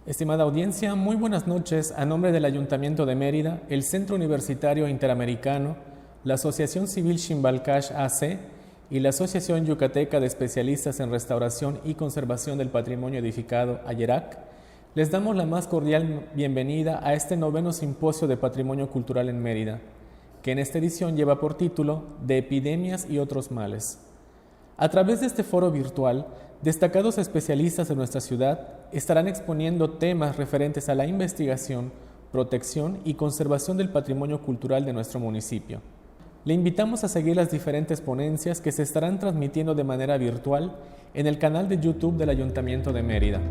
Estimada audiencia, muy buenas noches. A nombre del Ayuntamiento de Mérida, el Centro Universitario Interamericano, la Asociación Civil Ximbalcash AC y la Asociación Yucateca de Especialistas en Restauración y Conservación del Patrimonio Edificado, AYERAC, les damos la más cordial bienvenida a este noveno Simposio de Patrimonio Cultural en Mérida, que en esta edición lleva por título De epidemias y otros males. A través de este foro virtual, destacados especialistas de nuestra ciudad estarán exponiendo temas referentes a la investigación, protección y conservación del patrimonio cultural de nuestro municipio. Le invitamos a seguir las diferentes ponencias que se estarán transmitiendo de manera virtual en el canal de YouTube del Ayuntamiento de Mérida.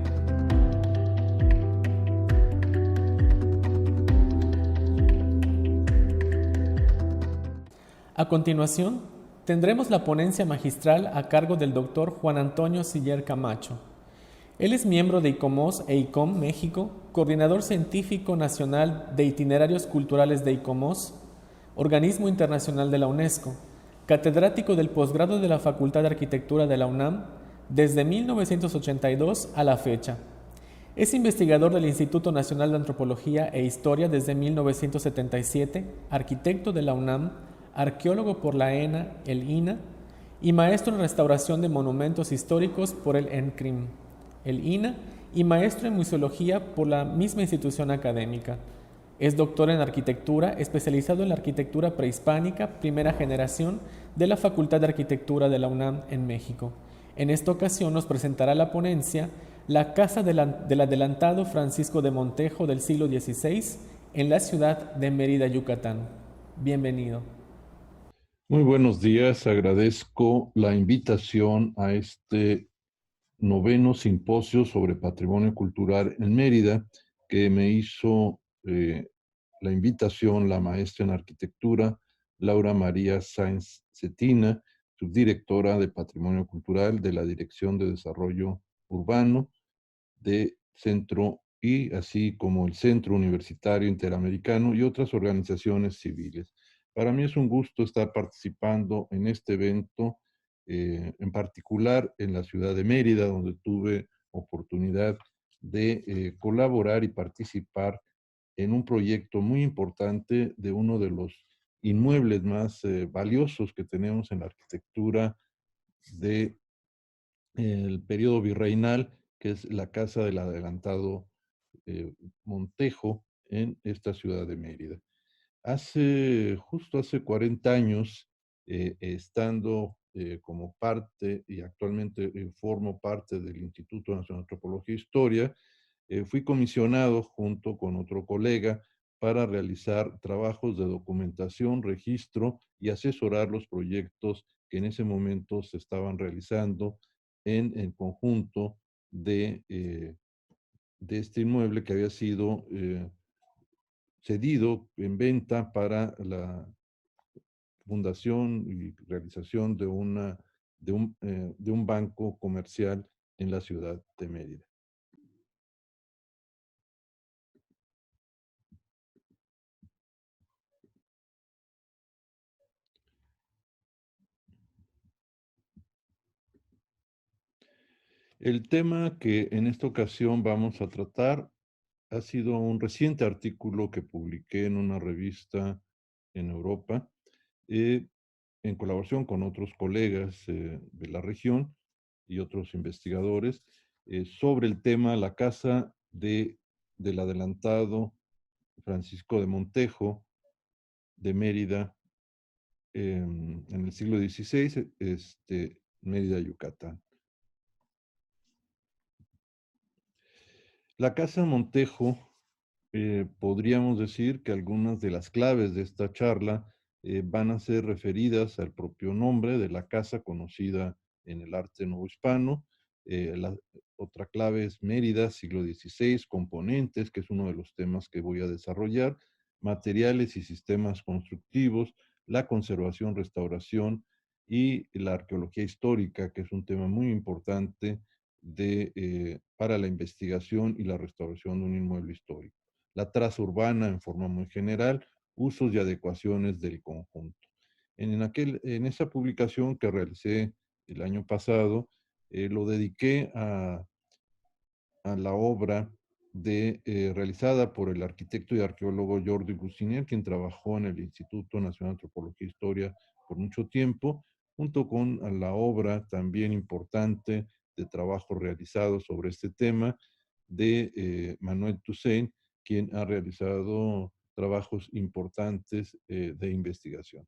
A continuación, tendremos la ponencia magistral a cargo del doctor Juan Antonio Siller Camacho. Él es miembro de ICOMOS e ICOM México, coordinador científico nacional de itinerarios culturales de ICOMOS, organismo internacional de la UNESCO, catedrático del posgrado de la Facultad de Arquitectura de la UNAM desde 1982 a la fecha. Es investigador del Instituto Nacional de Antropología e Historia desde 1977, arquitecto de la UNAM, arqueólogo por la ENA, el INA, y maestro en restauración de monumentos históricos por el ENCRIM, el INA, y maestro en museología por la misma institución académica. Es doctor en arquitectura, especializado en la arquitectura prehispánica, primera generación, de la Facultad de Arquitectura de la UNAM en México. En esta ocasión nos presentará la ponencia La casa del adelantado Francisco de Montejo del siglo XVI en la ciudad de Mérida, Yucatán. Bienvenido. Muy buenos días, agradezco la invitación a este noveno simposio sobre patrimonio cultural en Mérida, que me hizo la invitación la maestra en arquitectura Laura María Sáenz Cetina, subdirectora de Patrimonio Cultural de la Dirección de Desarrollo Urbano de Centro y así como el Centro Universitario Interamericano y otras organizaciones civiles. Para mí es un gusto estar participando en este evento, en particular en la ciudad de Mérida, donde tuve oportunidad de colaborar y participar en un proyecto muy importante de uno de los inmuebles más valiosos que tenemos en la arquitectura del periodo virreinal, que es la Casa del Adelantado Montejo en esta ciudad de Mérida. Justo hace 40 años, estando como parte y actualmente formo parte del Instituto Nacional de Antropología e Historia, fui comisionado junto con otro colega para realizar trabajos de documentación, registro y asesorar los proyectos que en ese momento se estaban realizando en el conjunto de este inmueble que había sido cedido en venta para la fundación y realización de un banco comercial en la ciudad de Mérida. El tema que en esta ocasión vamos a tratar ha sido un reciente artículo que publiqué en una revista en Europa, eh, en colaboración con otros colegas de la región y otros investigadores, sobre el tema la casa del adelantado Francisco de Montejo de Mérida en el siglo XVI, Mérida, Yucatán. La casa Montejo, podríamos decir que algunas de las claves de esta charla van a ser referidas al propio nombre de la casa conocida en el arte novohispano. La otra clave es Mérida, siglo XVI, componentes, que es uno de los temas que voy a desarrollar, materiales y sistemas constructivos, la conservación, restauración y la arqueología histórica, que es un tema muy importante para la investigación y la restauración de un inmueble histórico. La traza urbana en forma muy general, usos y adecuaciones del conjunto. En esa publicación que realicé el año pasado, lo dediqué a la obra realizada por el arquitecto y arqueólogo Jordi Gustinier, quien trabajó en el Instituto Nacional de Antropología e Historia por mucho tiempo, junto con la obra también importante de trabajos realizados sobre este tema de Manuel Toussaint, quien ha realizado trabajos importantes de investigación.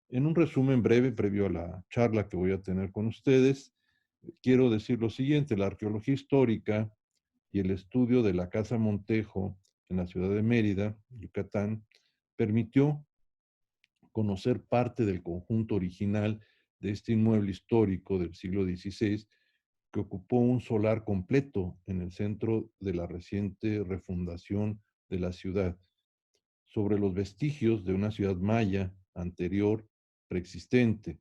En un resumen breve, previo a la charla que voy a tener con ustedes, quiero decir lo siguiente: la arqueología histórica y el estudio de la Casa Montejo en la ciudad de Mérida, Yucatán, permitió conocer parte del conjunto original de este inmueble histórico del siglo XVI, que ocupó un solar completo en el centro de la reciente refundación de la ciudad, sobre los vestigios de una ciudad maya anterior preexistente.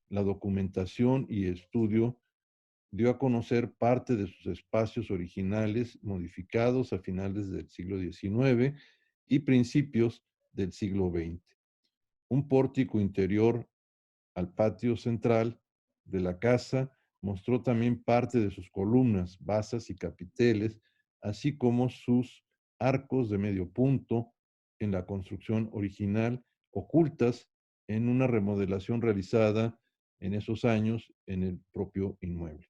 La documentación y estudio dio a conocer parte de sus espacios originales modificados a finales del siglo XIX y principios del siglo XX. Un pórtico interior al patio central de la casa mostró también parte de sus columnas, basas y capiteles, así como sus arcos de medio punto en la construcción original, ocultas en una remodelación realizada en esos años en el propio inmueble.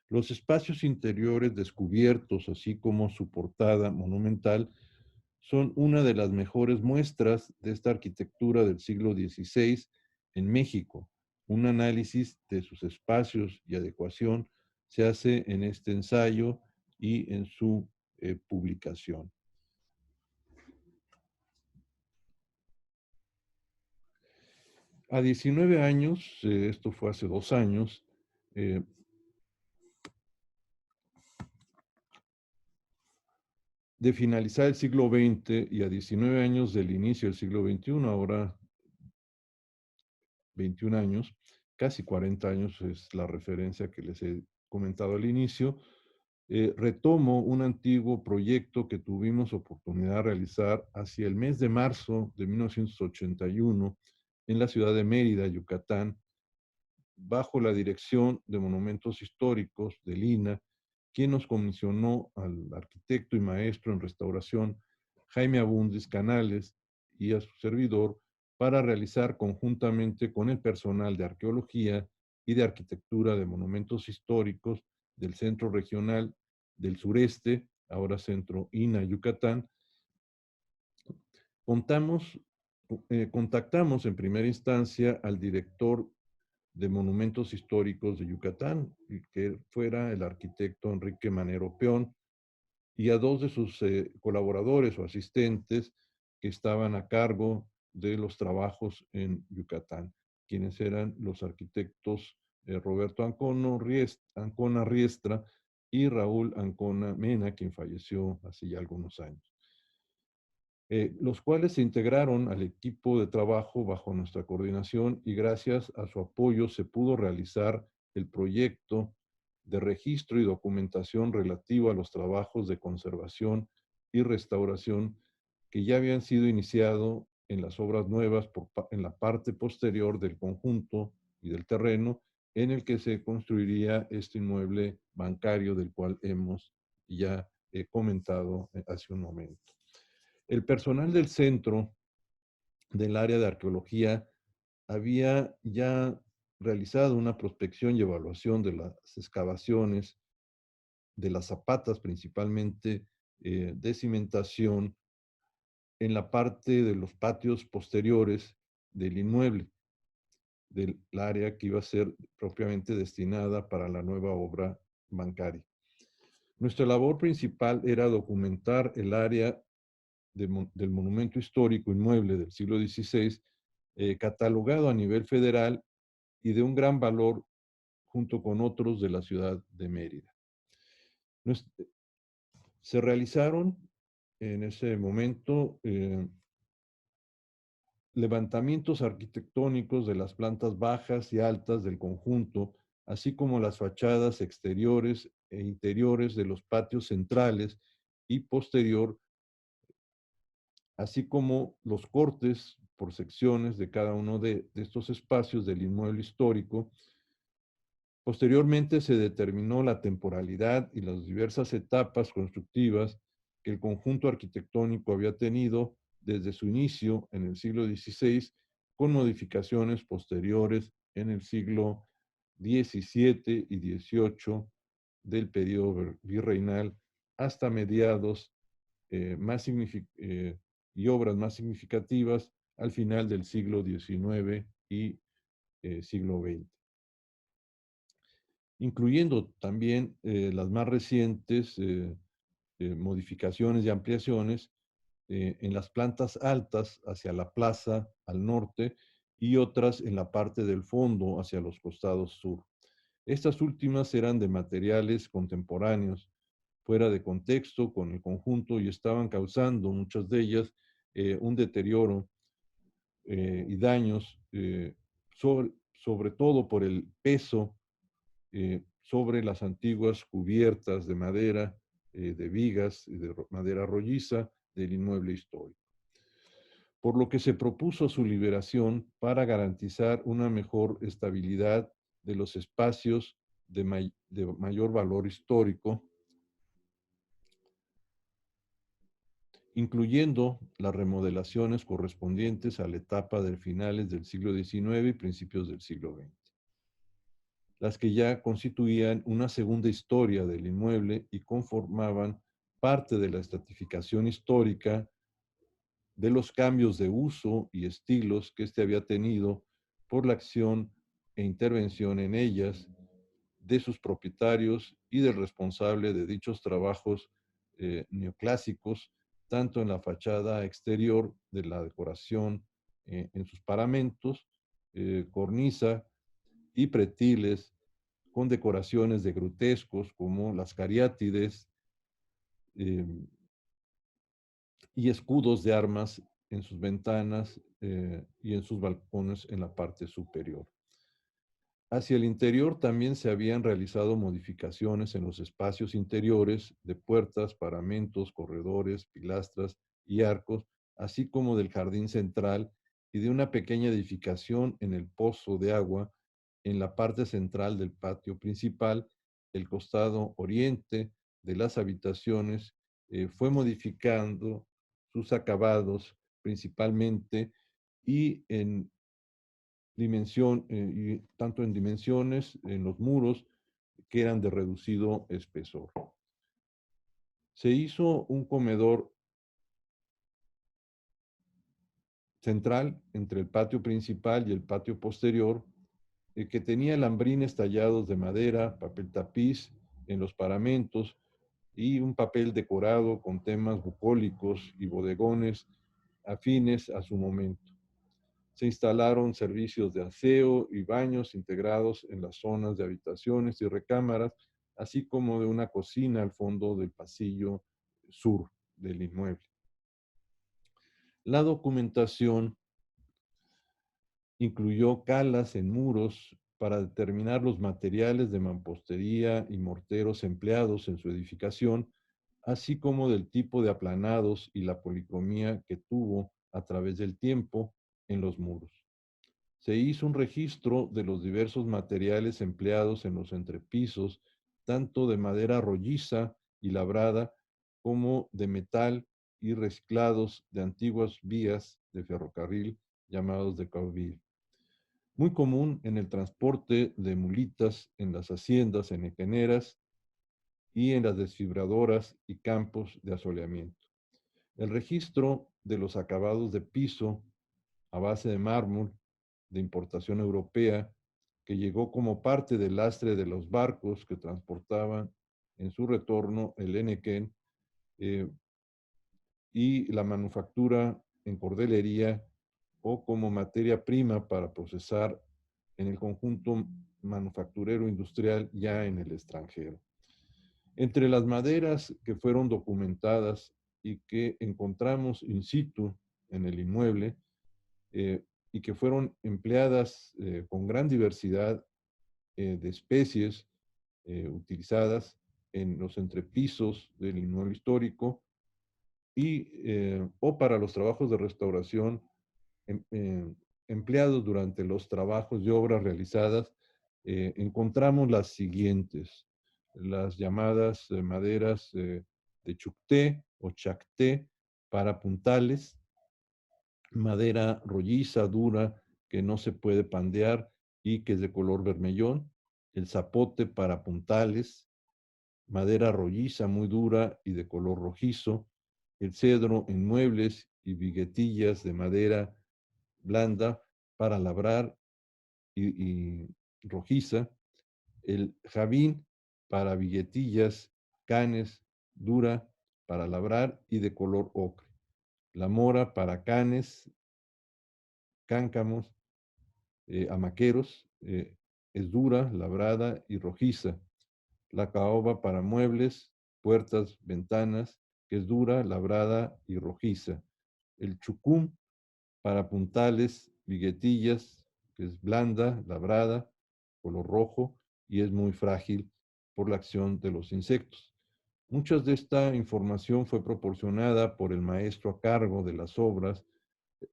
Los espacios interiores descubiertos, así como su portada monumental, son una de las mejores muestras de esta arquitectura del siglo XVI en México. Un análisis de sus espacios y adecuación se hace en este ensayo y en su publicación. A 19 años, esto fue hace 2 años, de finalizar el siglo XX y a 19 años del inicio del siglo XXI, ahora 21 años, casi 40 años es la referencia que les he comentado al inicio, retomo un antiguo proyecto que tuvimos oportunidad de realizar hacia el mes de marzo de 1981 en la ciudad de Mérida, Yucatán, bajo la dirección de Monumentos Históricos del INAH, quien nos comisionó al arquitecto y maestro en restauración Jaime Abundis Canales y a su servidor para realizar conjuntamente con el personal de arqueología y de arquitectura de monumentos históricos del Centro Regional del Sureste, ahora Centro INAH Yucatán, contactamos en primera instancia al director de Monumentos Históricos de Yucatán, que fuera el arquitecto Enrique Manero Peón, y a 2 de sus colaboradores o asistentes que estaban a cargo de los trabajos en Yucatán, quienes eran los arquitectos Roberto Ancona Riestra y Raúl Ancona Mena, quien falleció hace ya algunos años. Los cuales se integraron al equipo de trabajo bajo nuestra coordinación y gracias a su apoyo se pudo realizar el proyecto de registro y documentación relativo a los trabajos de conservación y restauración que ya habían sido iniciados en las obras nuevas en la parte posterior del conjunto y del terreno en el que se construiría este inmueble bancario del cual hemos ya comentado hace un momento. El personal del centro del área de arqueología había ya realizado una prospección y evaluación de las excavaciones, de las zapatas principalmente de cimentación en la parte de los patios posteriores del inmueble, del área que iba a ser propiamente destinada para la nueva obra bancaria. Nuestra labor principal era documentar el área del monumento histórico inmueble del siglo XVI, catalogado a nivel federal y de un gran valor junto con otros de la ciudad de Mérida. Se realizaron en ese momento levantamientos arquitectónicos de las plantas bajas y altas del conjunto, así como las fachadas exteriores e interiores de los patios centrales y posterior, así como los cortes por secciones de cada uno de estos espacios del inmueble histórico. Posteriormente se determinó la temporalidad y las diversas etapas constructivas que el conjunto arquitectónico había tenido desde su inicio en el siglo XVI, con modificaciones posteriores en el siglo XVII y XVIII del periodo virreinal hasta mediados y obras más significativas al final del siglo XIX y siglo XX, incluyendo también las más recientes modificaciones y ampliaciones en las plantas altas hacia la plaza al norte y otras en la parte del fondo hacia los costados sur. Estas últimas eran de materiales contemporáneos, fuera de contexto con el conjunto, y estaban causando, muchas de ellas, un deterioro y daños, sobre todo por el peso sobre las antiguas cubiertas de madera, de vigas y de madera rolliza del inmueble histórico. Por lo que se propuso su liberación para garantizar una mejor estabilidad de los espacios de mayor valor histórico, incluyendo las remodelaciones correspondientes a la etapa de finales del siglo XIX y principios del siglo XX, las que ya constituían una segunda historia del inmueble y conformaban parte de la estratificación histórica de los cambios de uso y estilos que éste había tenido por la acción e intervención en ellas de sus propietarios y del responsable de dichos trabajos neoclásicos, tanto en la fachada exterior de la decoración en sus paramentos, cornisa y pretiles con decoraciones de grutescos como las cariátides eh, y escudos de armas en sus ventanas y en sus balcones en la parte superior. Hacia el interior también se habían realizado modificaciones en los espacios interiores de puertas, paramentos, corredores, pilastras y arcos, así como del jardín central y de una pequeña edificación en el pozo de agua en la parte central del patio principal. El costado oriente de las habitaciones fue modificando sus acabados principalmente y en y tanto en dimensiones, en los muros, que eran de reducido espesor. Se hizo un comedor central entre el patio principal y el patio posterior, que tenía lambrines tallados de madera, papel tapiz en los paramentos y un papel decorado con temas bucólicos y bodegones afines a su momento. Se instalaron servicios de aseo y baños integrados en las zonas de habitaciones y recámaras, así como de una cocina al fondo del pasillo sur del inmueble. La documentación incluyó calas en muros para determinar los materiales de mampostería y morteros empleados en su edificación, así como del tipo de aplanados y la policromía que tuvo a través del tiempo en los muros. Se hizo un registro de los diversos materiales empleados en los entrepisos, tanto de madera rolliza y labrada como de metal y reciclados de antiguas vías de ferrocarril llamados de cauville, muy común en el transporte de mulitas en las haciendas enequeneras y en las desfibradoras y campos de asoleamiento. El registro de los acabados de piso a base de mármol de importación europea que llegó como parte del lastre de los barcos que transportaban en su retorno el Enequén eh, y la manufactura en cordelería o como materia prima para procesar en el conjunto manufacturero industrial ya en el extranjero. Entre las maderas que fueron documentadas y que encontramos in situ en el inmueble y que fueron empleadas con gran diversidad de especies utilizadas en los entrepisos del inmueble histórico o para los trabajos de restauración empleados durante los trabajos de obras realizadas, encontramos las siguientes: las llamadas maderas de chucté o chacté para puntales, madera rolliza, dura, que no se puede pandear y que es de color vermellón, el zapote para puntales, madera rolliza muy dura y de color rojizo, el cedro en muebles y viguetillas de madera blanda para labrar y rojiza, el javín para viguetillas, canes, dura para labrar y de color ocre, la mora para canes, cáncamos, amaqueros, es dura, labrada y rojiza, la caoba para muebles, puertas, ventanas, que es dura, labrada y rojiza, el chucum para puntales, viguetillas, que es blanda, labrada, color rojo y es muy frágil por la acción de los insectos. Muchas de esta información fue proporcionada por el maestro a cargo de las obras,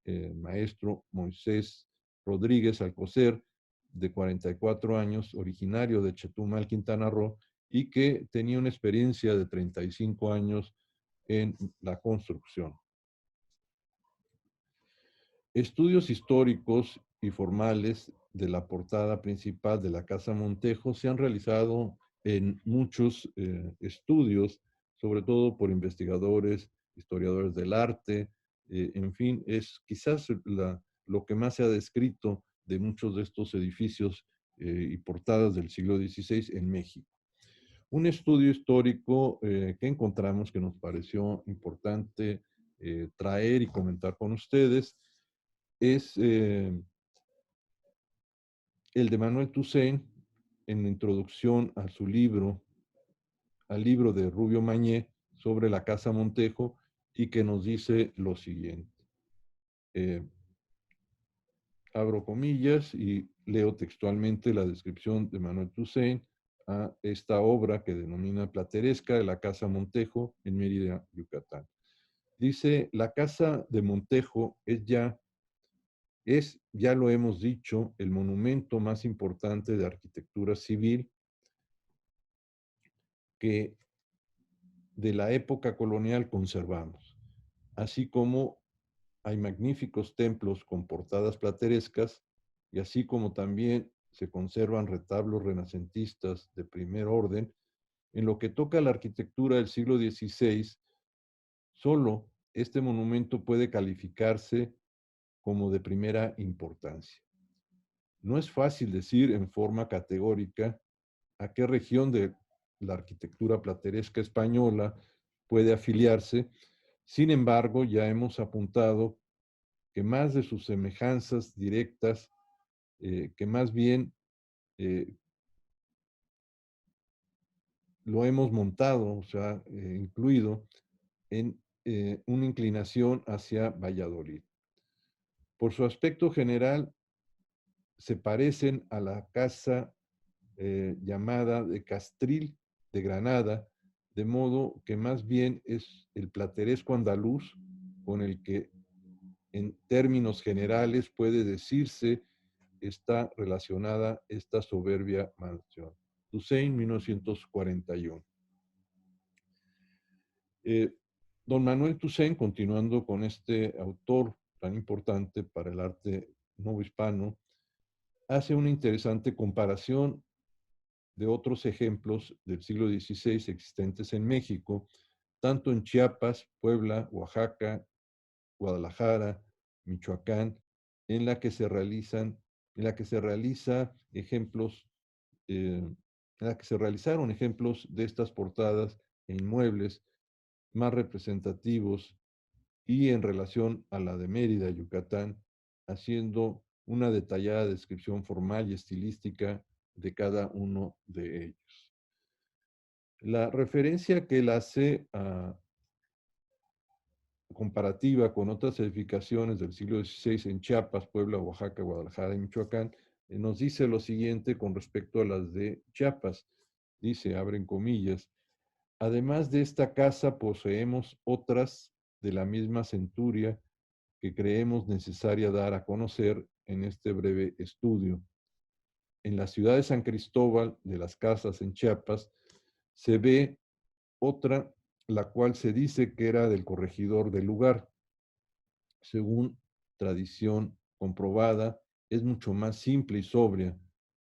el maestro Moisés Rodríguez Alcocer, de 44 años, originario de Chetumal, Quintana Roo, y que tenía una experiencia de 35 años en la construcción. Estudios históricos y formales de la portada principal de la Casa Montejo se han realizado en muchos estudios, sobre todo por investigadores, historiadores del arte, en fin, es quizás lo que más se ha descrito de muchos de estos edificios y portadas del siglo XVI en México. Un estudio histórico que encontramos que nos pareció importante traer y comentar con ustedes es el de Manuel Toussaint en la introducción a su libro, al libro de Rubio Mañé sobre la Casa Montejo y que nos dice lo siguiente. Abro comillas y leo textualmente la descripción de Manuel Toussaint a esta obra que denomina Plateresca de la Casa Montejo en Mérida, Yucatán. Dice, la Casa de Montejo es, ya lo hemos dicho, el monumento más importante de arquitectura civil que de la época colonial conservamos, así como hay magníficos templos con portadas platerescas y así como también se conservan retablos renacentistas de primer orden. En lo que toca a la arquitectura del siglo XVI, solo este monumento puede calificarse como de primera importancia. No es fácil decir en forma categórica a qué región de la arquitectura plateresca española puede afiliarse. Sin embargo, ya hemos apuntado que más de sus semejanzas directas, que más bien lo hemos montado, o sea, incluido en una inclinación hacia Valladolid. Por su aspecto general, se parecen a la casa llamada de Castril de Granada, de modo que más bien es el plateresco andaluz con el que en términos generales puede decirse está relacionada esta soberbia mansión. Toussaint, 1941. Don Manuel Toussaint, continuando con este autor tan importante para el arte novohispano, hace una interesante comparación de otros ejemplos del siglo XVI existentes en México, tanto en Chiapas, Puebla, Oaxaca, Guadalajara, Michoacán, en la que se realizan, en la que se realiza ejemplos, en la que se realizaron ejemplos de estas portadas en inmuebles más representativos y en relación a la de Mérida, Yucatán, haciendo una detallada descripción formal y estilística de cada uno de ellos. La referencia que él hace a comparativa con otras edificaciones del siglo XVI en Chiapas, Puebla, Oaxaca, Guadalajara y Michoacán, nos dice lo siguiente con respecto a las de Chiapas. Dice, abren comillas, además de esta casa poseemos otras de la misma centuria que creemos necesaria dar a conocer en este breve estudio. En la ciudad de San Cristóbal de las Casas en Chiapas se ve otra la cual se dice que era del corregidor del lugar. Según tradición comprobada, es mucho más simple y sobria.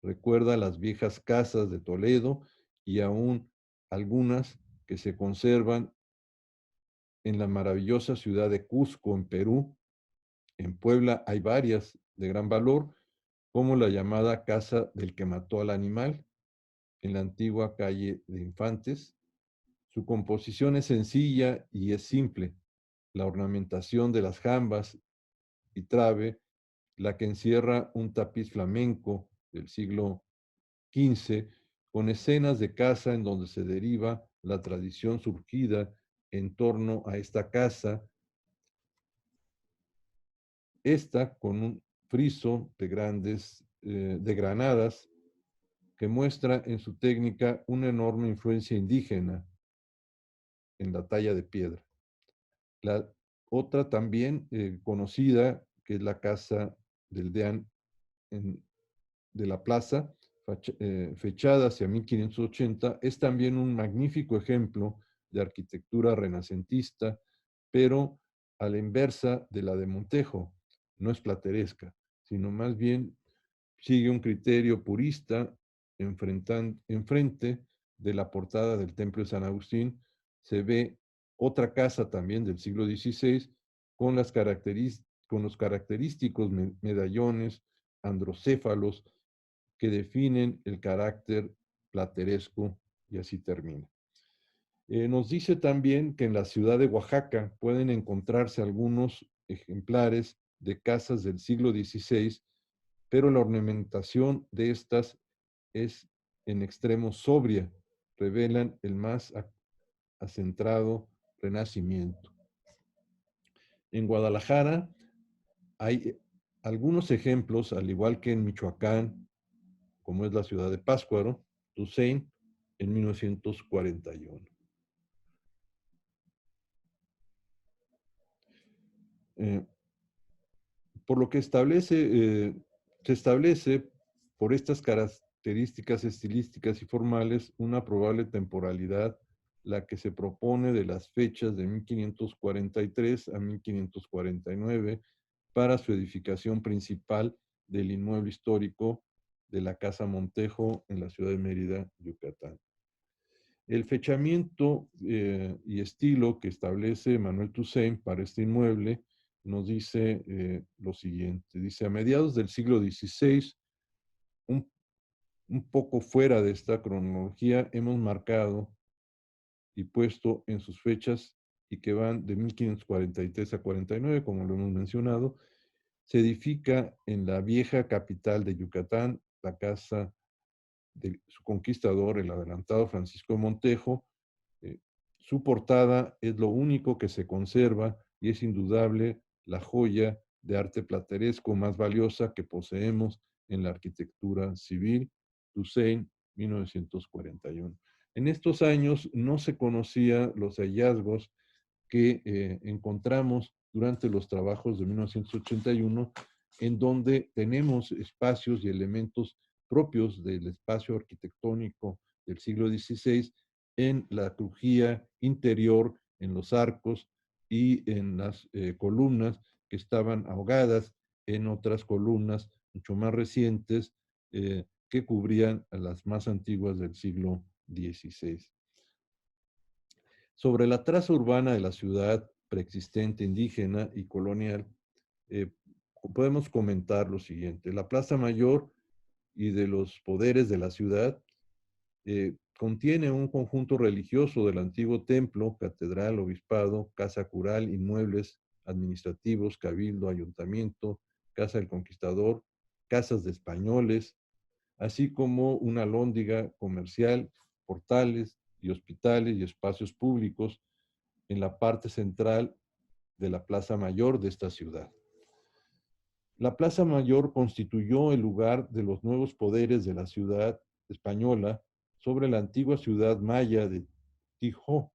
Recuerda las viejas casas de Toledo y aún algunas que se conservan en la maravillosa ciudad de Cusco, en Perú. En Puebla hay varias de gran valor, como la llamada Casa del que mató al animal, en la antigua calle de Infantes. Su composición es sencilla y es simple. La ornamentación de las jambas y trave, la que encierra un tapiz flamenco del siglo XV, con escenas de caza en donde se deriva la tradición surgida en torno a esta casa, esta con un friso de granadas que muestra en su técnica una enorme influencia indígena en la talla de piedra. La otra también conocida, que es la casa del Deán en, de la plaza, fechada hacia 1580, es también un magnífico ejemplo de arquitectura renacentista, pero a la inversa de la de Montejo. No es plateresca, sino más bien sigue un criterio purista enfrente de la portada del Templo de San Agustín. Se ve otra casa también del siglo XVI con, con los característicos medallones androcéfalos que definen el carácter plateresco, y así termina. Nos dice también que en la ciudad de Oaxaca pueden encontrarse algunos ejemplares de casas del siglo XVI, pero la ornamentación de estas es en extremo sobria, revelan el más acentrado renacimiento. En Guadalajara hay algunos ejemplos, al igual que en Michoacán, como es la ciudad de Pátzcuaro, Tucson, en 1941. Eh, por lo que se establece por estas características estilísticas y formales una probable temporalidad, la que se propone de las fechas de 1543 a 1549 para su edificación principal del inmueble histórico de la Casa Montejo en la ciudad de Mérida, Yucatán. El fechamiento y estilo que establece Manuel Toussaint para este inmueble nos dice lo siguiente. Dice, a mediados del siglo XVI, un, un poco fuera de esta cronología, hemos marcado y puesto en sus fechas y que van de 1543 a 49, como lo hemos mencionado, se edifica en la vieja capital de Yucatán, la casa de su conquistador, el adelantado Francisco de Montejo. eh, Su portada es lo único que se conserva y es indudable la joya de arte plateresco más valiosa que poseemos en la arquitectura civil, Toussaint, 1941. En estos años no se conocían los hallazgos que encontramos durante los trabajos de 1981, en donde tenemos espacios y elementos propios del espacio arquitectónico del siglo XVI en la crujía interior, en los arcos y en las columnas que estaban ahogadas en otras columnas mucho más recientes que cubrían a las más antiguas del siglo XVI. Sobre la traza urbana de la ciudad preexistente, indígena y colonial, eh, podemos comentar lo siguiente. La Plaza Mayor y de los poderes de la ciudad contiene un conjunto religioso del antiguo templo, catedral, obispado, casa cural, inmuebles administrativos, cabildo, ayuntamiento, casa del conquistador, casas de españoles, así como una alhóndiga comercial, portales y hospitales y espacios públicos en la parte central de la Plaza Mayor de esta ciudad. La Plaza Mayor constituyó el lugar de los nuevos poderes de la ciudad española sobre la antigua ciudad maya de Tijó,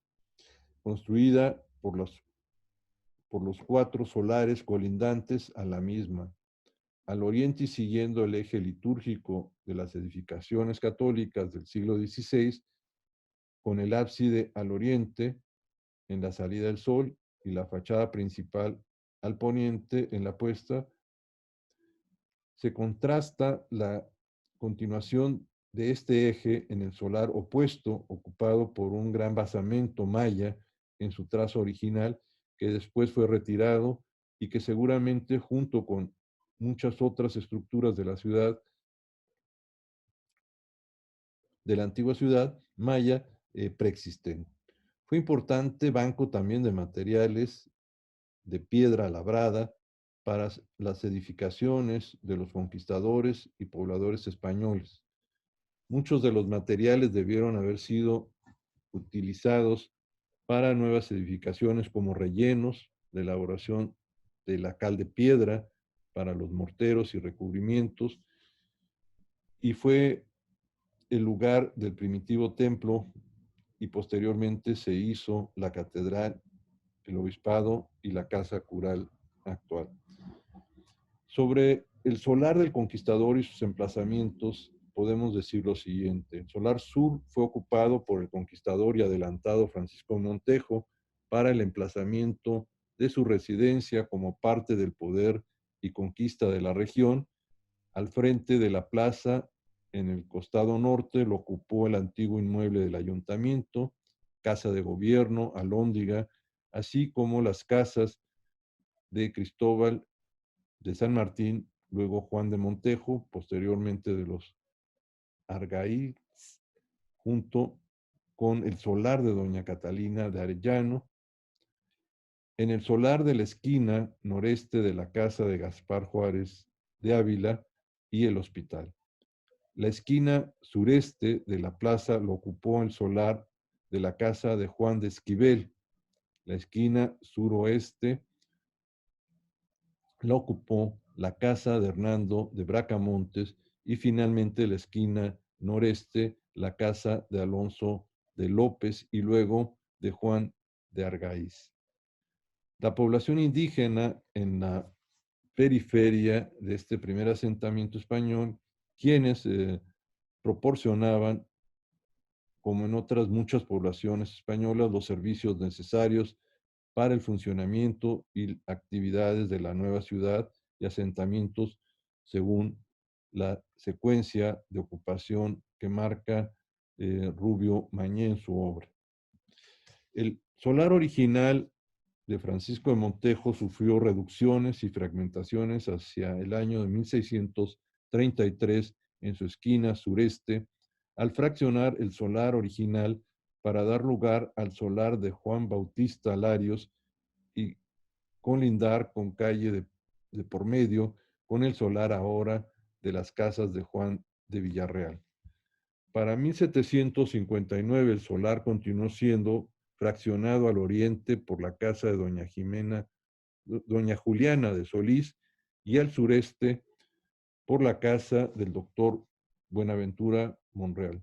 construida por los cuatro solares colindantes a la misma. Al oriente y siguiendo el eje litúrgico de las edificaciones católicas del siglo XVI, con el ábside al oriente, en la salida del sol y la fachada principal al poniente en la puesta, se contrasta la continuación de este eje en el solar opuesto, ocupado por un gran basamento maya en su trazo original, que después fue retirado y que seguramente junto con muchas otras estructuras de la ciudad, de la antigua ciudad maya, preexistente. Fue importante banco también de materiales de piedra labrada para las edificaciones de los conquistadores y pobladores españoles. Muchos de los materiales debieron haber sido utilizados para nuevas edificaciones como rellenos, de elaboración de la cal de piedra para los morteros y recubrimientos, y fue el lugar del primitivo templo y posteriormente se hizo la catedral, el obispado y la casa cural actual. Sobre el solar del conquistador y sus emplazamientos, podemos decir lo siguiente. El solar sur fue ocupado por el conquistador y adelantado Francisco Montejo para el emplazamiento de su residencia como parte del poder y conquista de la región. Al frente de la plaza, en el costado norte, lo ocupó el antiguo inmueble del ayuntamiento, casa de gobierno, alhóndiga, así como las casas de Cristóbal de San Martín, luego Juan de Montejo, posteriormente de los Argaiz, junto con el solar de doña Catalina de Arellano, en el solar de la esquina noreste de la casa de Gaspar Juárez de Ávila y el hospital. La esquina sureste de la plaza lo ocupó el solar de la casa de Juan de Esquivel. La esquina suroeste la ocupó la casa de Hernando de Bracamontes y finalmente la esquina noreste, la casa de Alonso de López y luego de Juan de Argaiz. La población indígena en la periferia de este primer asentamiento español, quienes proporcionaban, como en otras muchas poblaciones españolas, los servicios necesarios para el funcionamiento y actividades de la nueva ciudad y asentamientos según la secuencia de ocupación que marca Rubio Mañé en su obra. El solar original de Francisco de Montejo sufrió reducciones y fragmentaciones hacia el año de 1633 en su esquina sureste, al fraccionar el solar original para dar lugar al solar de Juan Bautista Larios y colindar con calle de por medio con el solar ahora de las casas de Juan de Villarreal. Para 1759 el solar continuó siendo fraccionado al oriente por la casa de doña Juliana de Solís y al sureste por la casa del doctor Buenaventura Monreal,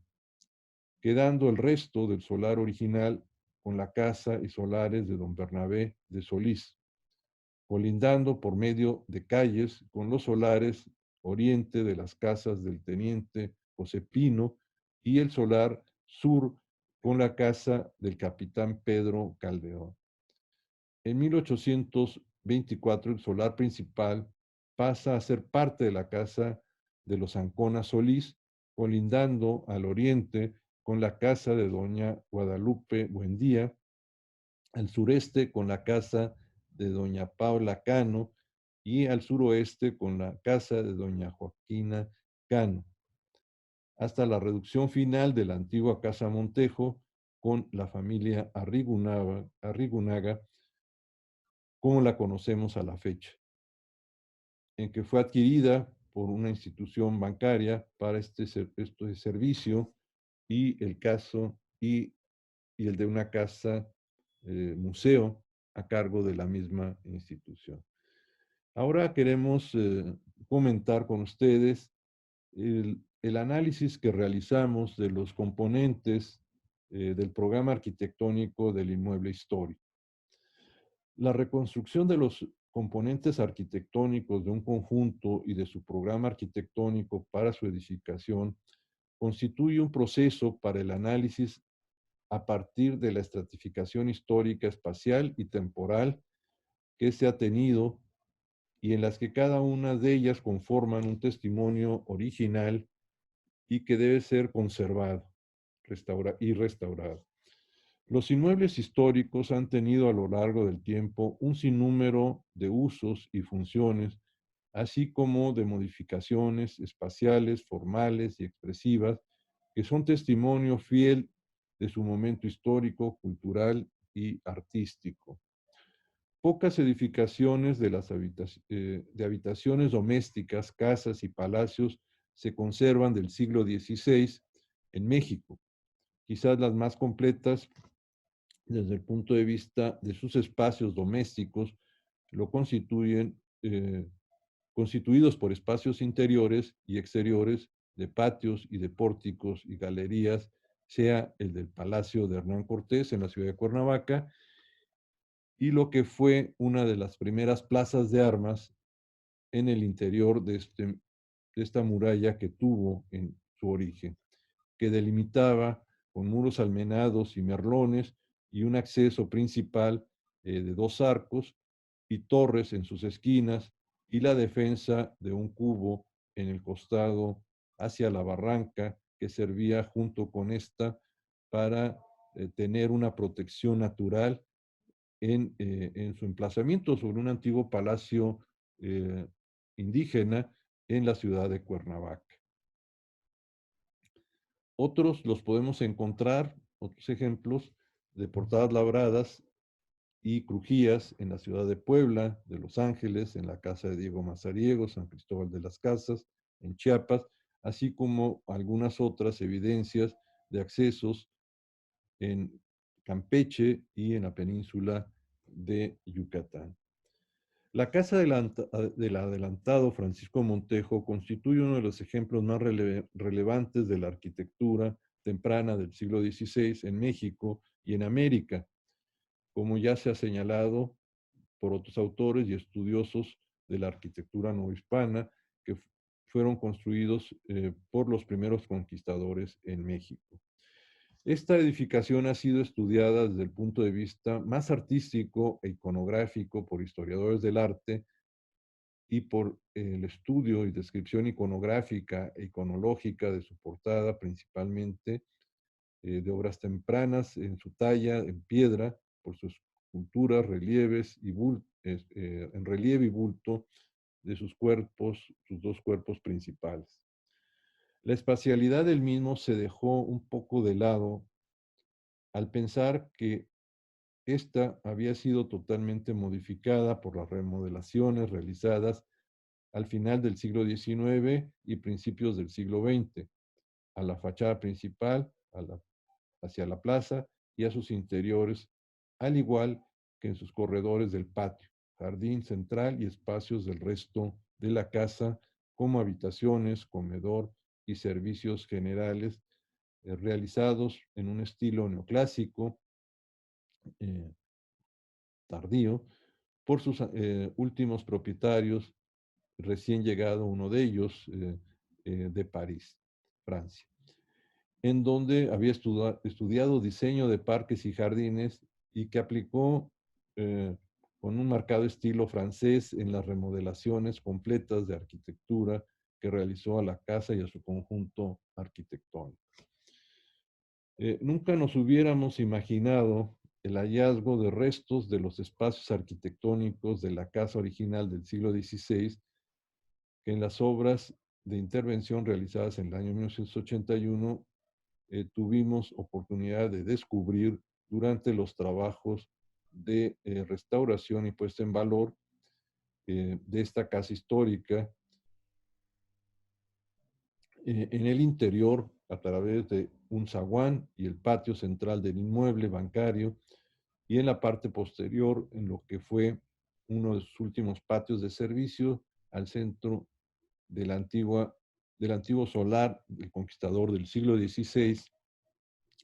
quedando el resto del solar original con la casa y solares de don Bernabé de Solís, colindando por medio de calles con los solares oriente de las casas del teniente José Pino y el solar sur con la casa del capitán Pedro Calderón. En 1824 el solar principal pasa a ser parte de la casa de los Ancona Solís, colindando al oriente con la casa de doña Guadalupe Buendía, al sureste con la casa de doña Paula Cano y al suroeste con la casa de doña Joaquina Cano, hasta la reducción final de la antigua Casa Montejo con la familia Arrigunaga, como la conocemos a la fecha, en que fue adquirida por una institución bancaria para este servicio y el caso y el de una casa museo a cargo de la misma institución. Ahora queremos comentar con ustedes el análisis que realizamos de los componentes del programa arquitectónico del inmueble histórico. La reconstrucción de los componentes arquitectónicos de un conjunto y de su programa arquitectónico para su edificación constituye un proceso para el análisis a partir de la estratificación histórica, espacial y temporal que se ha tenido y en las que cada una de ellas conforman un testimonio original y que debe ser conservado y restaurado. Los inmuebles históricos han tenido a lo largo del tiempo un sinnúmero de usos y funciones, así como de modificaciones espaciales, formales y expresivas, que son testimonio fiel de su momento histórico, cultural y artístico. Pocas edificaciones de habitaciones domésticas, casas y palacios se conservan del siglo XVI en México. Quizás las más completas desde el punto de vista de sus espacios domésticos lo constituidos por espacios interiores y exteriores de patios y de pórticos y galerías, sea el del Palacio de Hernán Cortés en la ciudad de Cuernavaca y lo que fue una de las primeras plazas de armas en el interior de esta muralla que tuvo en su origen, que delimitaba con muros almenados y merlones y un acceso principal de 2 arcos y torres en sus esquinas y la defensa de un cubo en el costado hacia la barranca que servía junto con esta para tener una protección natural en su emplazamiento sobre un antiguo palacio eh, indígena en la ciudad de Cuernavaca. Otros los podemos encontrar, otros ejemplos de portadas labradas y crujías en la ciudad de Puebla, de Los Ángeles, en la casa de Diego Mazariego, San Cristóbal de las Casas, en Chiapas, así como algunas otras evidencias de accesos en Campeche y en la península de Yucatán. La casa del adelantado Francisco Montejo constituye uno de los ejemplos más relevantes de la arquitectura temprana del siglo XVI en México y en América, como ya se ha señalado por otros autores y estudiosos de la arquitectura novohispana que fueron construidos por los primeros conquistadores en México. Esta edificación ha sido estudiada desde el punto de vista más artístico e iconográfico por historiadores del arte y por el estudio y descripción iconográfica e iconológica de su portada, principalmente de obras tempranas en su talla en piedra, por sus esculturas, relieves y en relieve y bulto de sus cuerpos, sus 2 cuerpos principales. La espacialidad del mismo se dejó un poco de lado al pensar que esta había sido totalmente modificada por las remodelaciones realizadas al final del siglo XIX y principios del siglo XX, a la fachada principal, hacia la plaza y a sus interiores, al igual que en sus corredores del patio, jardín central y espacios del resto de la casa, como habitaciones, comedor y servicios generales realizados en un estilo neoclásico tardío por sus últimos propietarios, recién llegado uno de ellos de París, Francia, en donde había estudiado diseño de parques y jardines y que aplicó con un marcado estilo francés en las remodelaciones completas de arquitectura que realizó a la casa y a su conjunto arquitectónico. Nunca nos hubiéramos imaginado el hallazgo de restos de los espacios arquitectónicos de la casa original del siglo XVI, que en las obras de intervención realizadas en el año 1981 tuvimos oportunidad de descubrir durante los trabajos de restauración y puesta en valor de esta casa histórica. En el interior, a través de un zaguán y el patio central del inmueble bancario, y en la parte posterior, en lo que fue uno de sus últimos patios de servicio al centro del antiguo solar del conquistador del siglo XVI,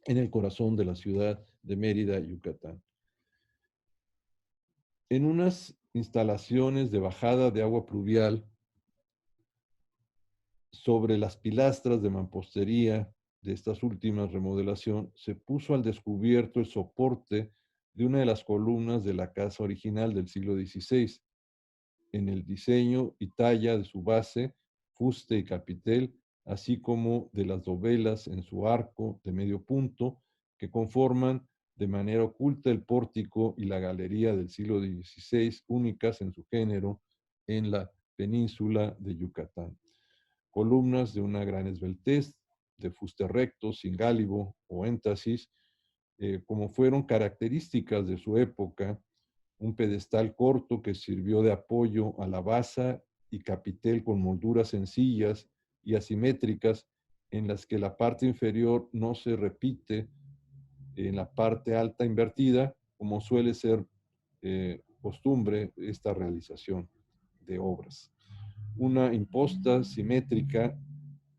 en el corazón de la ciudad de Mérida, Yucatán. En unas instalaciones de bajada de agua pluvial sobre las pilastras de mampostería de estas últimas remodelación, se puso al descubierto el soporte de una de las columnas de la casa original del siglo XVI. En el diseño y talla de su base, fuste y capitel, así como de las dovelas en su arco de medio punto, que conforman de manera oculta el pórtico y la galería del siglo XVI, únicas en su género en la península de Yucatán. Columnas de una gran esbeltez, de fuste recto, sin gálibo o énfasis, como fueron características de su época, un pedestal corto que sirvió de apoyo a la base y capitel con molduras sencillas y asimétricas en las que la parte inferior no se repite en la parte alta invertida, como suele ser costumbre esta realización de obras. Una imposta simétrica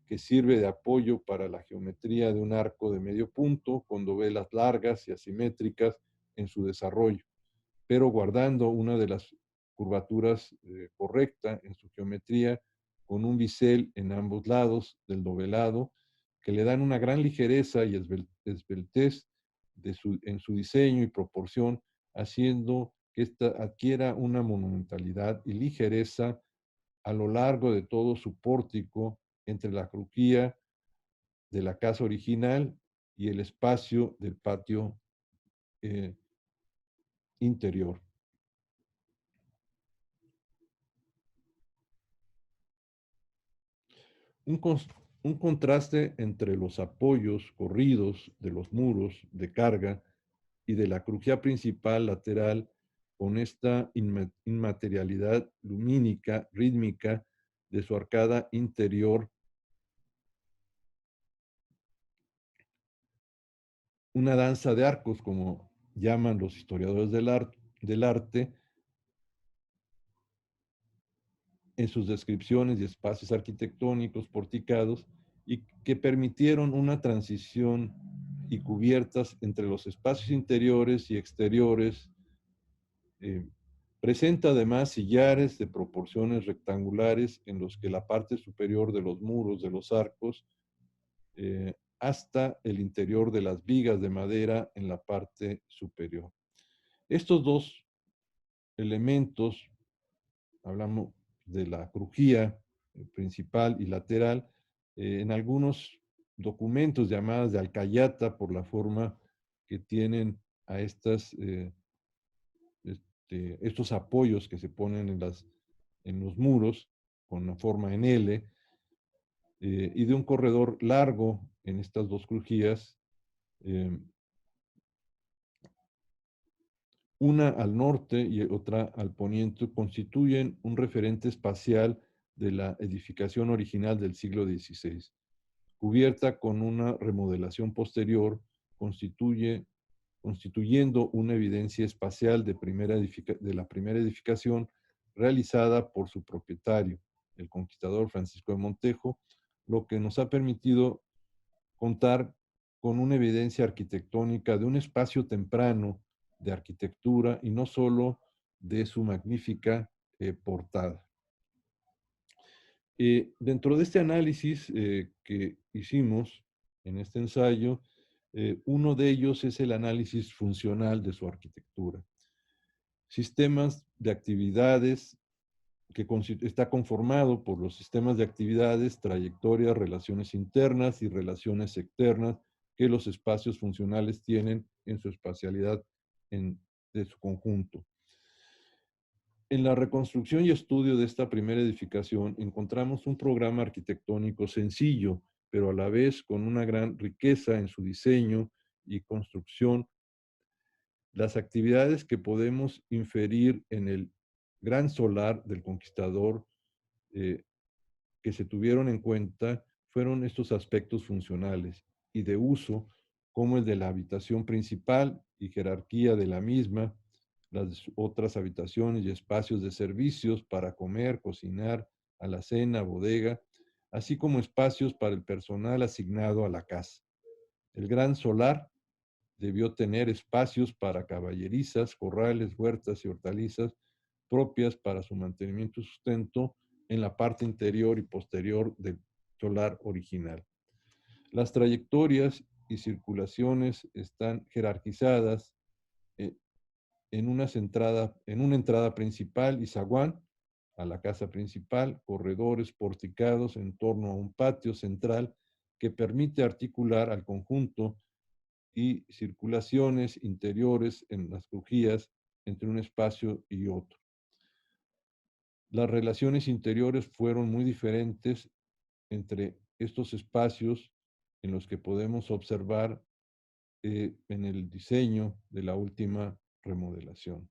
que sirve de apoyo para la geometría de un arco de medio punto con dovelas largas y asimétricas en su desarrollo, pero guardando una de las curvaturas correcta en su geometría con un bisel en ambos lados del dovelado que le dan una gran ligereza y esbeltez en su diseño y proporción, haciendo que ésta adquiera una monumentalidad y ligereza a lo largo de todo su pórtico entre la crujía de la casa original y el espacio del patio eh, interior. Un, un contraste entre los apoyos corridos de los muros de carga y de la crujía principal lateral con esta inmaterialidad lumínica, rítmica de su arcada interior, una danza de arcos, como llaman los historiadores del arte, en sus descripciones de espacios arquitectónicos porticados y que permitieron una transición y cubiertas entre los espacios interiores y exteriores. Presenta además sillares de proporciones rectangulares en los que la parte superior de los muros de los arcos hasta el interior de las vigas de madera en la parte superior. Estos dos elementos, hablamos de la crujía principal y lateral, en algunos documentos llamadas de alcayata por la forma que tienen a estos apoyos que se ponen en los muros con una forma en L, y de un corredor largo en estas dos crujías, una al norte y otra al poniente, constituyen un referente espacial de la edificación original del siglo XVI. Cubierta con una remodelación posterior, constituyendo una evidencia espacial de la primera edificación realizada por su propietario, el conquistador Francisco de Montejo, lo que nos ha permitido contar con una evidencia arquitectónica de un espacio temprano de arquitectura y no solo de su magnífica portada. Dentro de este análisis que hicimos en este ensayo, uno de ellos es el análisis funcional de su arquitectura. Sistemas de actividades que está conformado por los sistemas de actividades, trayectorias, relaciones internas y relaciones externas que los espacios funcionales tienen en su espacialidad de su conjunto. En la reconstrucción y estudio de esta primera edificación encontramos un programa arquitectónico sencillo, pero a la vez con una gran riqueza en su diseño y construcción. Las actividades que podemos inferir en el gran solar del conquistador que se tuvieron en cuenta fueron estos aspectos funcionales y de uso, como el de la habitación principal y jerarquía de la misma, las otras habitaciones y espacios de servicios para comer, cocinar, alacena, bodega, así como espacios para el personal asignado a la casa. El gran solar debió tener espacios para caballerizas, corrales, huertas y hortalizas propias para su mantenimiento y sustento en la parte interior y posterior del solar original. Las trayectorias y circulaciones están jerarquizadas eh, en una entrada principal y zaguán a la casa principal, corredores porticados en torno a un patio central que permite articular al conjunto y circulaciones interiores en las crujías entre un espacio y otro. Las relaciones interiores fueron muy diferentes entre estos espacios en los que podemos observar en el diseño de la última remodelación.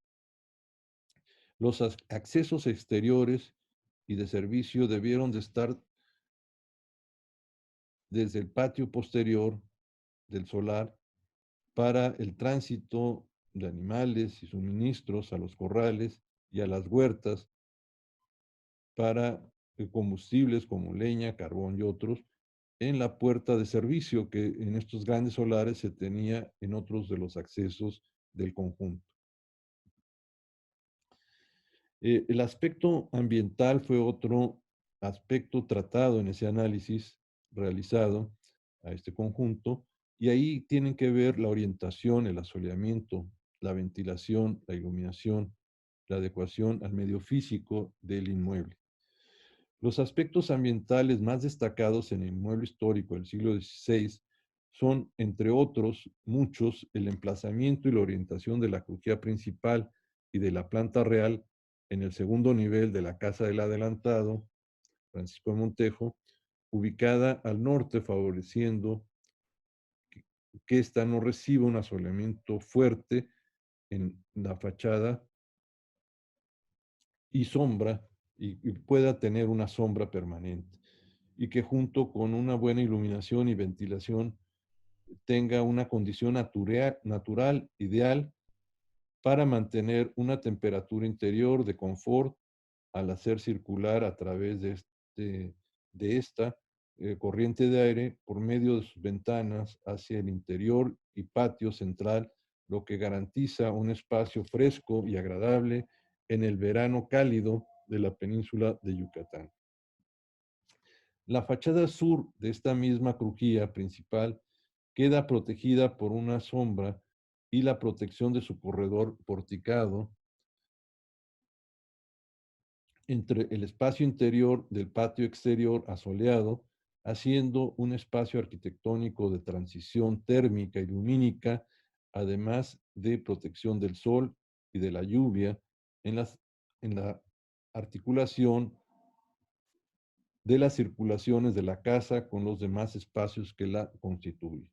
Los accesos exteriores y de servicio debieron de estar desde el patio posterior del solar para el tránsito de animales y suministros a los corrales y a las huertas para combustibles como leña, carbón y otros, en la puerta de servicio que en estos grandes solares se tenía en otros de los accesos del conjunto. El aspecto ambiental fue otro aspecto tratado en ese análisis realizado a este conjunto, y ahí tienen que ver la orientación, el asoleamiento, la ventilación, la iluminación, la adecuación al medio físico del inmueble. Los aspectos ambientales más destacados en el inmueble histórico del siglo XVI son, entre otros muchos, el emplazamiento y la orientación de la crujía principal y de la planta real en el segundo nivel de la Casa del Adelantado, Francisco de Montejo, ubicada al norte, favoreciendo que ésta no reciba un asoleamiento fuerte en la fachada y sombra, y pueda tener una sombra permanente, y que junto con una buena iluminación y ventilación tenga una condición natural ideal para mantener una temperatura interior de confort al hacer circular a través de esta corriente de aire por medio de sus ventanas hacia el interior y patio central, lo que garantiza un espacio fresco y agradable en el verano cálido de la península de Yucatán. La fachada sur de esta misma crujía principal queda protegida por una sombra y la protección de su corredor porticado entre el espacio interior del patio exterior asoleado, haciendo un espacio arquitectónico de transición térmica y lumínica, además de protección del sol y de la lluvia en la articulación de las circulaciones de la casa con los demás espacios que la constituyen.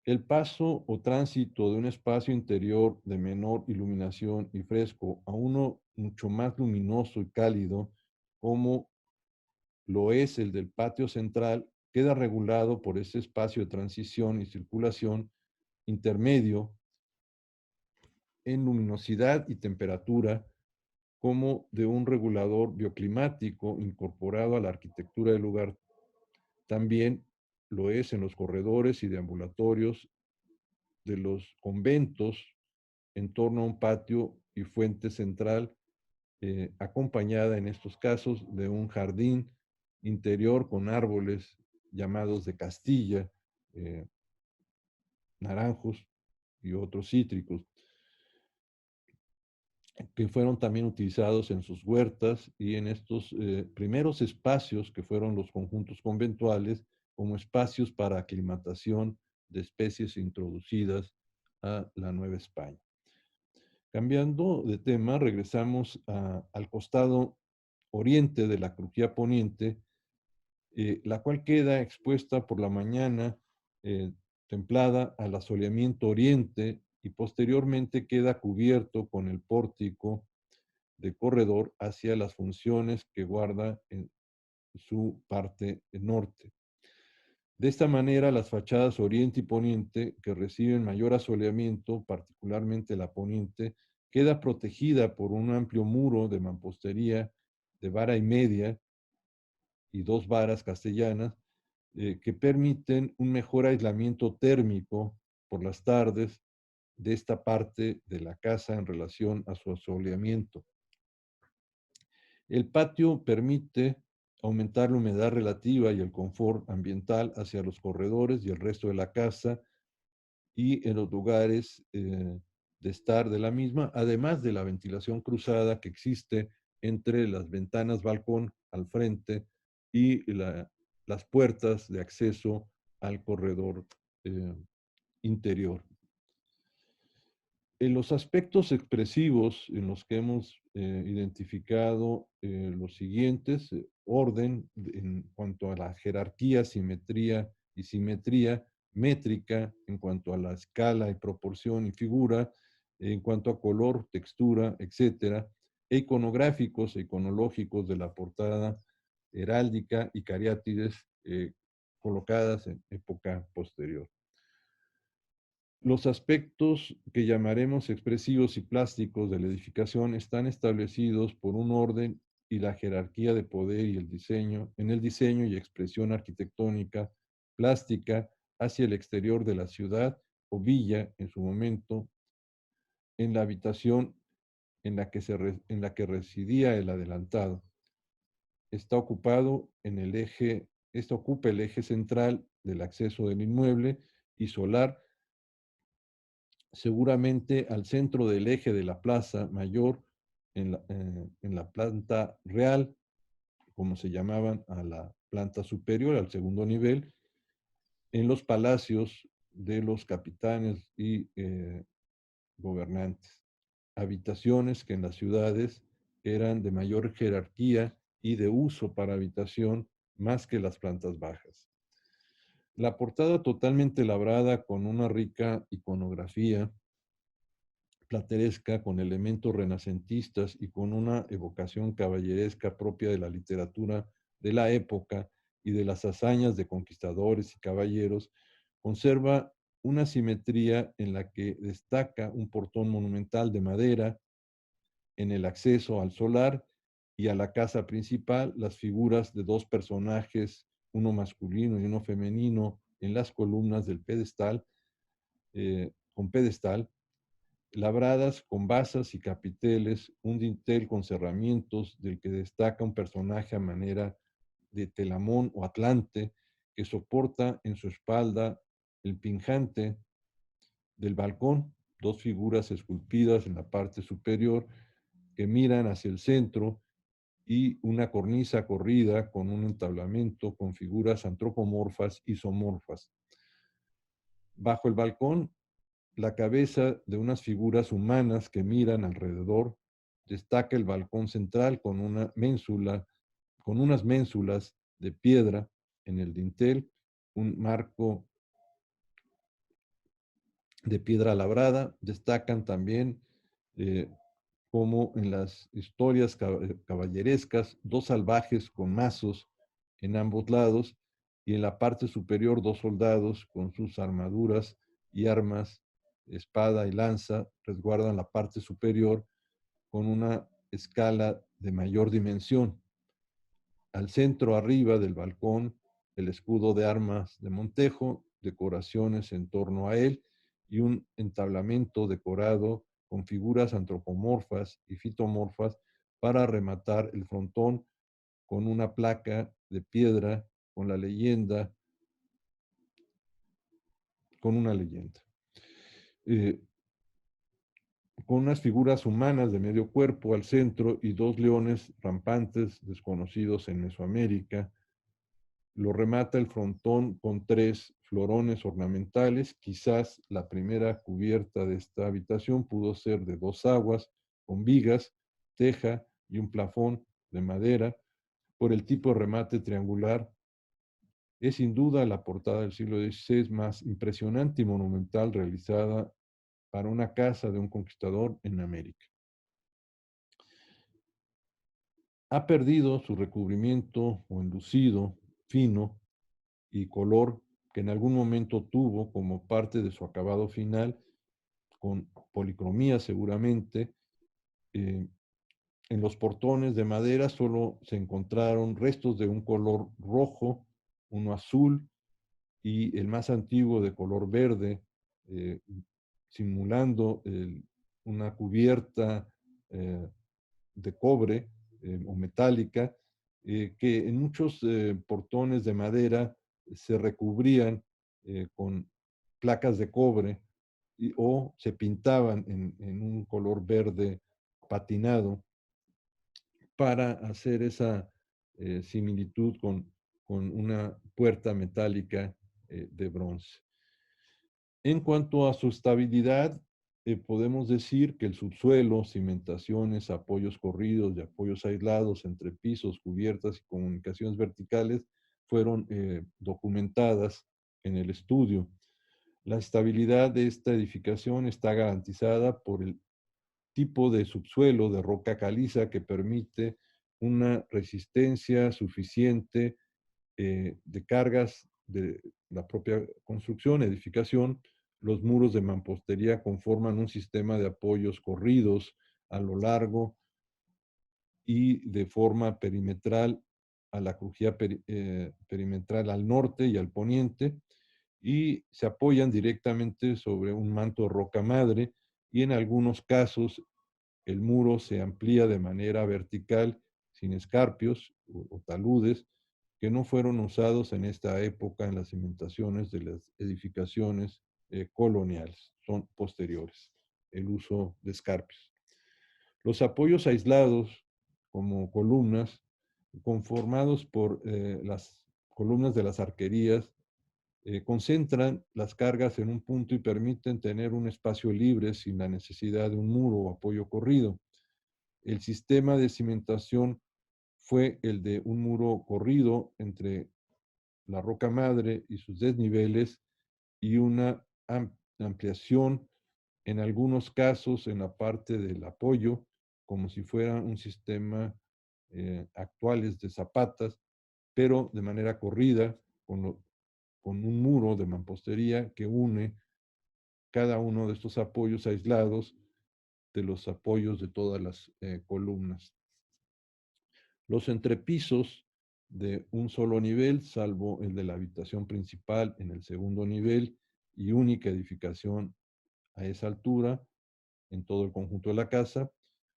El paso o tránsito de un espacio interior de menor iluminación y fresco a uno mucho más luminoso y cálido, como lo es el del patio central, queda regulado por ese espacio de transición y circulación intermedio en luminosidad y temperatura, como de un regulador bioclimático incorporado a la arquitectura del lugar. También lo es en los corredores y deambulatorios de los conventos en torno a un patio y fuente central, acompañada en estos casos de un jardín interior con árboles llamados de Castilla, eh, naranjos y otros cítricos, que fueron también utilizados en sus huertas y en estos primeros espacios que fueron los conjuntos conventuales como espacios para aclimatación de especies introducidas a la Nueva España. Cambiando de tema, regresamos al costado oriente de la crujía poniente, la cual queda expuesta por la mañana, templada al asoleamiento oriente, y posteriormente queda cubierto con el pórtico de corredor hacia las funciones que guarda en su parte norte. De esta manera, las fachadas oriente y poniente, que reciben mayor asoleamiento, particularmente la poniente, queda protegida por un amplio muro de mampostería de vara y media y 2 varas castellanas, que permiten un mejor aislamiento térmico por las tardes de esta parte de la casa en relación a su asoleamiento. El patio permite aumentar la humedad relativa y el confort ambiental hacia los corredores y el resto de la casa y en los lugares de estar de la misma, además de la ventilación cruzada que existe entre las ventanas balcón al frente y las puertas de acceso al corredor eh, interior. En los aspectos expresivos en los que hemos identificado los siguientes, orden en cuanto a la jerarquía, simetría y simetría, métrica en cuanto a la escala y proporción y figura, en cuanto a color, textura, etcétera, e iconográficos e iconológicos de la portada heráldica y cariátides colocadas en época posterior. Los aspectos que llamaremos expresivos y plásticos de la edificación están establecidos por un orden y la jerarquía de poder y el diseño, en el diseño y expresión arquitectónica plástica hacia el exterior de la ciudad o villa en su momento, en la habitación en la que residía el adelantado. Está ocupado en el eje, esto ocupa el eje central del acceso del inmueble y solar, seguramente al centro del eje de la plaza mayor, en la planta real, como se llamaban a la planta superior, al segundo nivel, en los palacios de los capitanes y gobernantes. Habitaciones que en las ciudades eran de mayor jerarquía y de uso para habitación más que las plantas bajas. La portada totalmente labrada con una rica iconografía plateresca con elementos renacentistas y con una evocación caballeresca propia de la literatura de la época y de las hazañas de conquistadores y caballeros, conserva una simetría en la que destaca un portón monumental de madera en el acceso al solar y a la casa principal, las figuras de dos personajes, uno masculino y uno femenino, en las columnas del pedestal, con pedestal, labradas con basas y capiteles, un dintel con cerramientos del que destaca un personaje a manera de Telamón o Atlante que soporta en su espalda el pinjante del balcón, dos figuras esculpidas en la parte superior que miran hacia el centro y una cornisa corrida con un entablamento con figuras antropomorfas y isomorfas. Bajo el balcón la cabeza de unas figuras humanas que miran alrededor, destaca el balcón central con una ménsula, con unas ménsulas de piedra en el dintel, un marco de piedra labrada. Destacan también, eh, como en las historias caballerescas, dos salvajes con mazos en ambos lados y en la parte superior dos soldados con sus armaduras y armas, espada y lanza, resguardan la parte superior con una escala de mayor dimensión. Al centro arriba del balcón, el escudo de armas de Montejo, decoraciones en torno a él y un entablamento decorado con figuras antropomorfas y fitomorfas para rematar el frontón con una placa de piedra con la leyenda, con una leyenda. Eh, con unas figuras humanas de medio cuerpo al centro y dos leones rampantes desconocidos en Mesoamérica. Lo remata el frontón con tres florones ornamentales. Quizás la primera cubierta de esta habitación pudo ser de dos aguas, con vigas, teja y un plafón de madera. Por el tipo de remate triangular, es sin duda la portada del siglo XVI más impresionante y monumental realizada para una casa de un conquistador en América. Ha perdido su recubrimiento o enlucido fino y color que en algún momento tuvo como parte de su acabado final, con policromía seguramente. Eh, en los portones de madera solo se encontraron restos de un color rojo, uno azul y el más antiguo de color verde, eh, simulando una cubierta de cobre o metálica, que en muchos portones de madera se recubrían con placas de cobre o se pintaban en un color verde patinado para hacer esa similitud con una puerta metálica de bronce. En cuanto a su estabilidad, podemos decir que el subsuelo, cimentaciones, apoyos corridos y apoyos aislados entre pisos, cubiertas y comunicaciones verticales fueron documentadas en el estudio. La estabilidad de esta edificación está garantizada por el tipo de subsuelo de roca caliza que permite una resistencia suficiente de cargas de la propia construcción, edificación. Los muros de mampostería conforman un sistema de apoyos corridos a lo largo y de forma perimetral a la crujía perimetral al norte y al poniente, y se apoyan directamente sobre un manto de roca madre, y en algunos casos el muro se amplía de manera vertical sin escarpios o taludes que no fueron usados en esta época en las cimentaciones de las edificaciones coloniales, son posteriores, el uso de escarpios. Los apoyos aislados como columnas, conformados por las columnas de las arquerías, concentran las cargas en un punto y permiten tener un espacio libre sin la necesidad de un muro o apoyo corrido. El sistema de cimentación fue el de un muro corrido entre la roca madre y sus desniveles y una ampliación en algunos casos en la parte del apoyo, como si fuera un sistema actuales de zapatas, pero de manera corrida, con un muro de mampostería que une cada uno de estos apoyos aislados de los apoyos de todas las columnas. Los entrepisos de un solo nivel, salvo el de la habitación principal en el segundo nivel y única edificación a esa altura en todo el conjunto de la casa,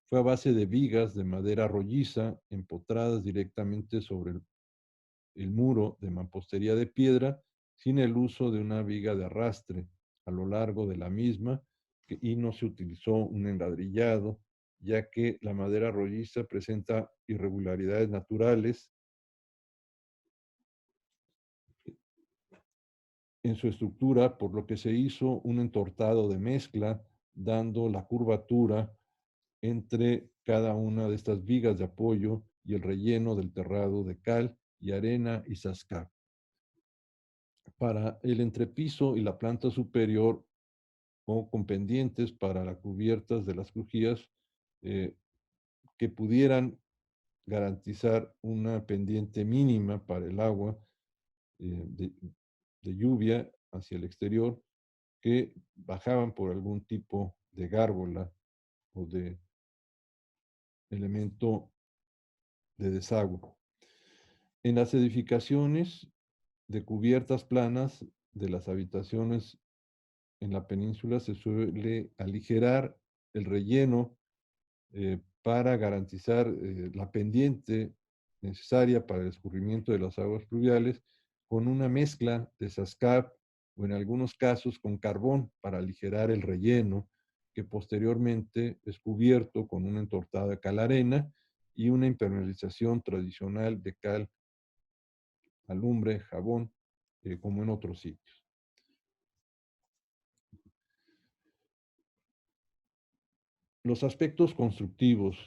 fue a base de vigas de madera rolliza empotradas directamente sobre el muro de mampostería de piedra sin el uso de una viga de arrastre a lo largo de la misma, y no se utilizó un enladrillado, ya que la madera rolliza presenta irregularidades naturales en su estructura, por lo que se hizo un entortado de mezcla, dando la curvatura entre cada una de estas vigas de apoyo y el relleno del terrado de cal y arena y zascar. Para el entrepiso y la planta superior, o con pendientes para las cubiertas de las crujías que pudieran garantizar una pendiente mínima para el agua de lluvia hacia el exterior, que bajaban por algún tipo de gárgola o de elemento de desagüe. En las edificaciones de cubiertas planas de las habitaciones en la península se suele aligerar el relleno para garantizar la pendiente necesaria para el escurrimiento de las aguas pluviales con una mezcla de SASCAP o en algunos casos con carbón para aligerar el relleno, que posteriormente es cubierto con una entortada de cal arena y una impermeabilización tradicional de cal, alumbre, jabón, como en otros sitios. Los aspectos constructivos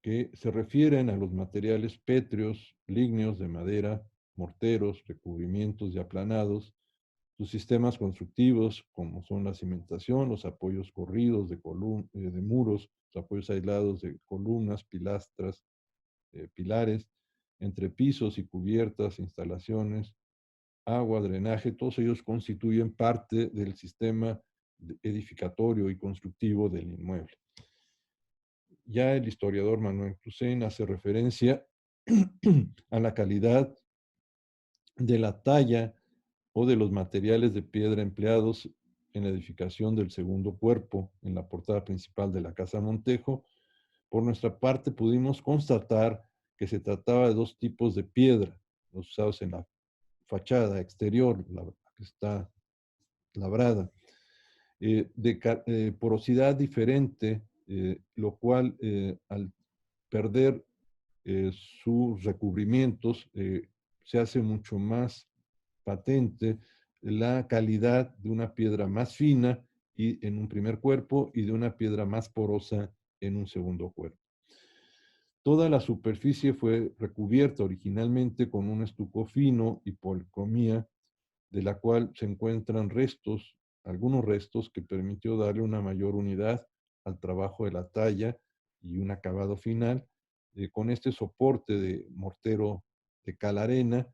que se refieren a los materiales pétreos, lígneos de madera, morteros, recubrimientos y aplanados, sus sistemas constructivos como son la cimentación, los apoyos corridos de muros, los apoyos aislados de columnas, pilastras, pilares, entrepisos y cubiertas, instalaciones, agua, drenaje, todos ellos constituyen parte del sistema edificatorio y constructivo del inmueble. Ya el historiador Manuel Toussaint hace referencia a la calidad de la talla o de los materiales de piedra empleados en la edificación del segundo cuerpo en la portada principal de la Casa Montejo. Por nuestra parte, pudimos constatar que se trataba de dos tipos de piedra, los usados en la fachada exterior, la que está labrada, de porosidad diferente, lo cual al perder sus recubrimientos se hace mucho más patente la calidad de una piedra más fina y en un primer cuerpo y de una piedra más porosa en un segundo cuerpo. Toda la superficie fue recubierta originalmente con un estuco fino y policromía, de la cual se encuentran restos, algunos restos que permitió darle una mayor unidad al trabajo de la talla y un acabado final, con este soporte de mortero de cal arena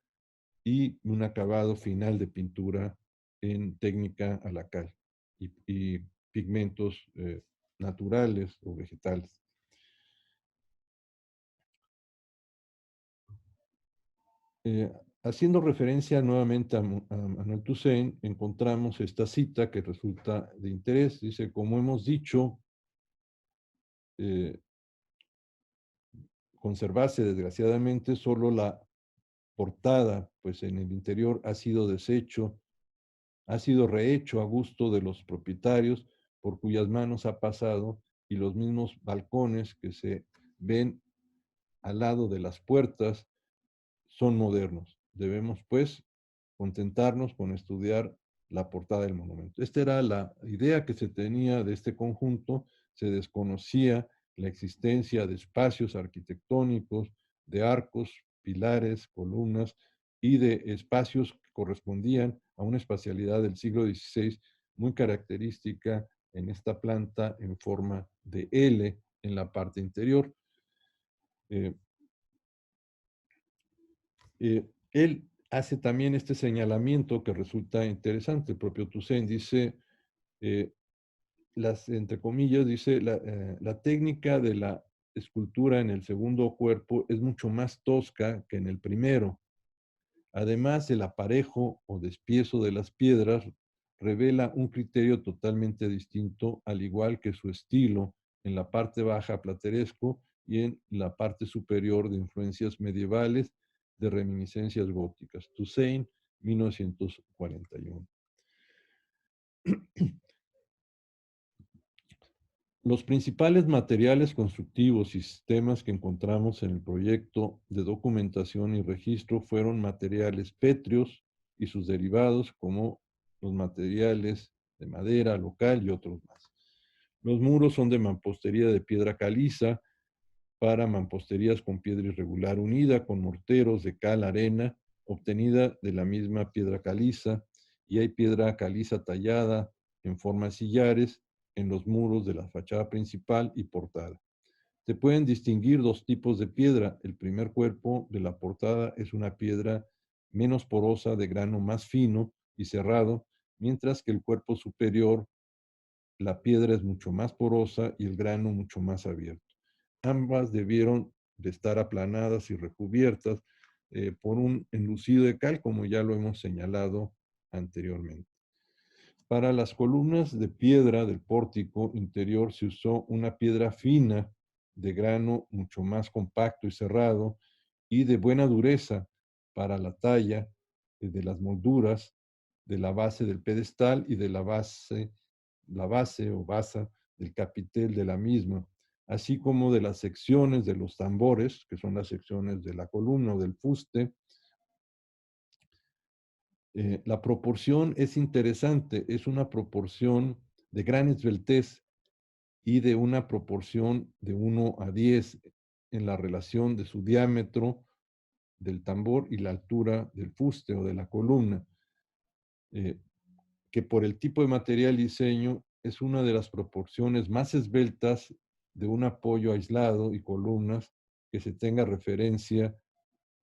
y un acabado final de pintura en técnica a la cal y pigmentos naturales o vegetales. Eh, Haciendo referencia nuevamente a Manuel Toussaint, encontramos esta cita que resulta de interés. Dice, como hemos dicho, eh, conservarse desgraciadamente solo la portada, pues en el interior ha sido deshecho, ha sido rehecho a gusto de los propietarios por cuyas manos ha pasado y los mismos balcones que se ven al lado de las puertas son modernos. Debemos, pues, contentarnos con estudiar la portada del monumento. Esta era la idea que se tenía de este conjunto. Se desconocía la existencia de espacios arquitectónicos, de arcos, pilares, columnas y de espacios que correspondían a una espacialidad del siglo XVI muy característica en esta planta en forma de L en la parte interior. Eh, Él hace también este señalamiento que resulta interesante. El propio Toussaint dice, eh, entre comillas, dice, la técnica de la escultura en el segundo cuerpo es mucho más tosca que en el primero. Además, el aparejo o despiezo de las piedras revela un criterio totalmente distinto, al igual que su estilo en la parte baja plateresco y en la parte superior de influencias medievales de reminiscencias góticas. Toussaint, 1941. Los principales materiales constructivos y sistemas que encontramos en el proyecto de documentación y registro fueron materiales pétreos y sus derivados, como los materiales de madera local y otros más. Los muros son de mampostería de piedra caliza para mamposterías con piedra irregular unida con morteros de cal arena obtenida de la misma piedra caliza, y hay piedra caliza tallada en forma de sillares en los muros de la fachada principal y portada. Se pueden distinguir dos tipos de piedra. El primer cuerpo de la portada es una piedra menos porosa, de grano más fino y cerrado, mientras que el cuerpo superior, la piedra es mucho más porosa y el grano mucho más abierto. Ambas debieron de estar aplanadas y recubiertas por un enlucido de cal, como ya lo hemos señalado anteriormente. Para las columnas de piedra del pórtico interior se usó una piedra fina de grano mucho más compacto y cerrado y de buena dureza para la talla de las molduras de la base del pedestal y de la base o basa del capitel de la misma, así como de las secciones de los tambores, que son las secciones de la columna o del fuste. La proporción es interesante, es una proporción de gran esbeltez y de una proporción de 1:10 en la relación de su diámetro del tambor y la altura del fuste o de la columna, eh, que por el tipo de material y diseño es una de las proporciones más esbeltas de un apoyo aislado y columnas que se tenga referencia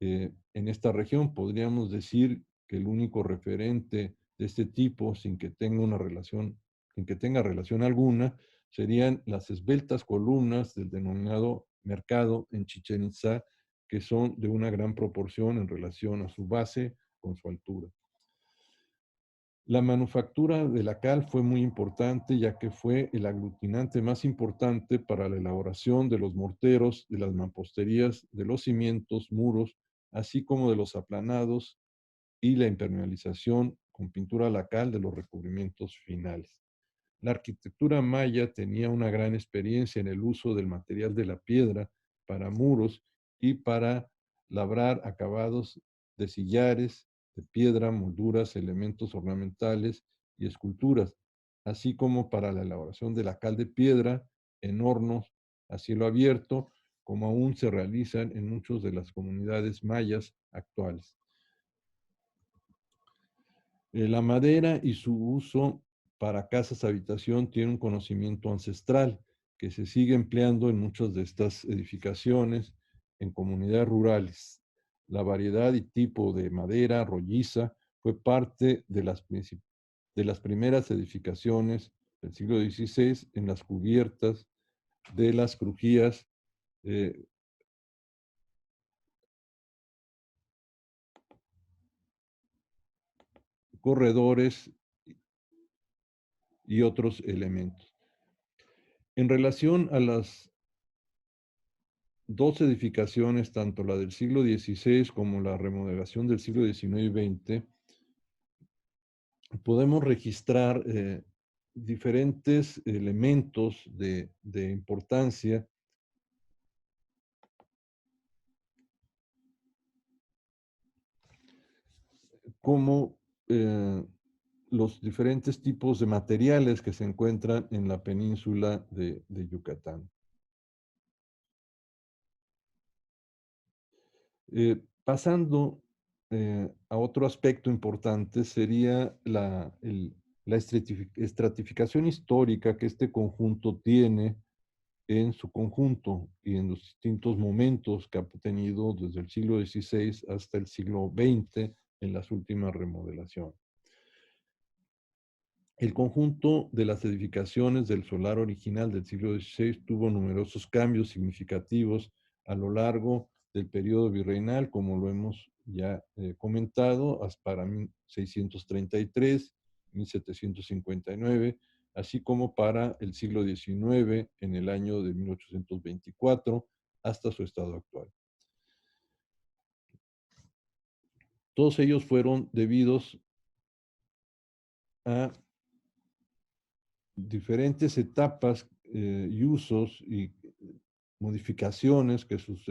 en esta región. Podríamos decir que el único referente de este tipo, sin que tenga relación alguna, serían las esbeltas columnas del denominado mercado en Chichén Itzá, que son de una gran proporción en relación a su base con su altura. La manufactura de la cal fue muy importante, ya que fue el aglutinante más importante para la elaboración de los morteros, de las mamposterías, de los cimientos, muros, así como de los aplanados y la impermeabilización con pintura a la cal de los recubrimientos finales. La arquitectura maya tenía una gran experiencia en el uso del material de la piedra para muros y para labrar acabados de sillares, de piedra, molduras, elementos ornamentales y esculturas, así como para la elaboración de la cal de piedra en hornos a cielo abierto, como aún se realizan en muchas de las comunidades mayas actuales. La madera y su uso para casas habitación tiene un conocimiento ancestral que se sigue empleando en muchas de estas edificaciones en comunidades rurales. La variedad y tipo de madera rolliza fue parte de las primeras edificaciones del siglo XVI en las cubiertas de las crujías, eh, corredores y otros elementos. En relación a las dos edificaciones, tanto la del siglo XVI como la remodelación del siglo XIX y XX, podemos registrar diferentes elementos de importancia como los diferentes tipos de materiales que se encuentran en la península de Yucatán. Pasando a otro aspecto importante sería la estratificación histórica que este conjunto tiene en su conjunto y en los distintos momentos que ha tenido desde el siglo XVI hasta el siglo XX en las últimas remodelaciones. El conjunto de las edificaciones del solar original del siglo XVI tuvo numerosos cambios significativos a lo largo del periodo virreinal, como lo hemos ya comentado, hasta para 1633, 1759, así como para el siglo XIX en el año de 1824 hasta su estado actual. Todos ellos fueron debidos a diferentes etapas y usos y modificaciones que sus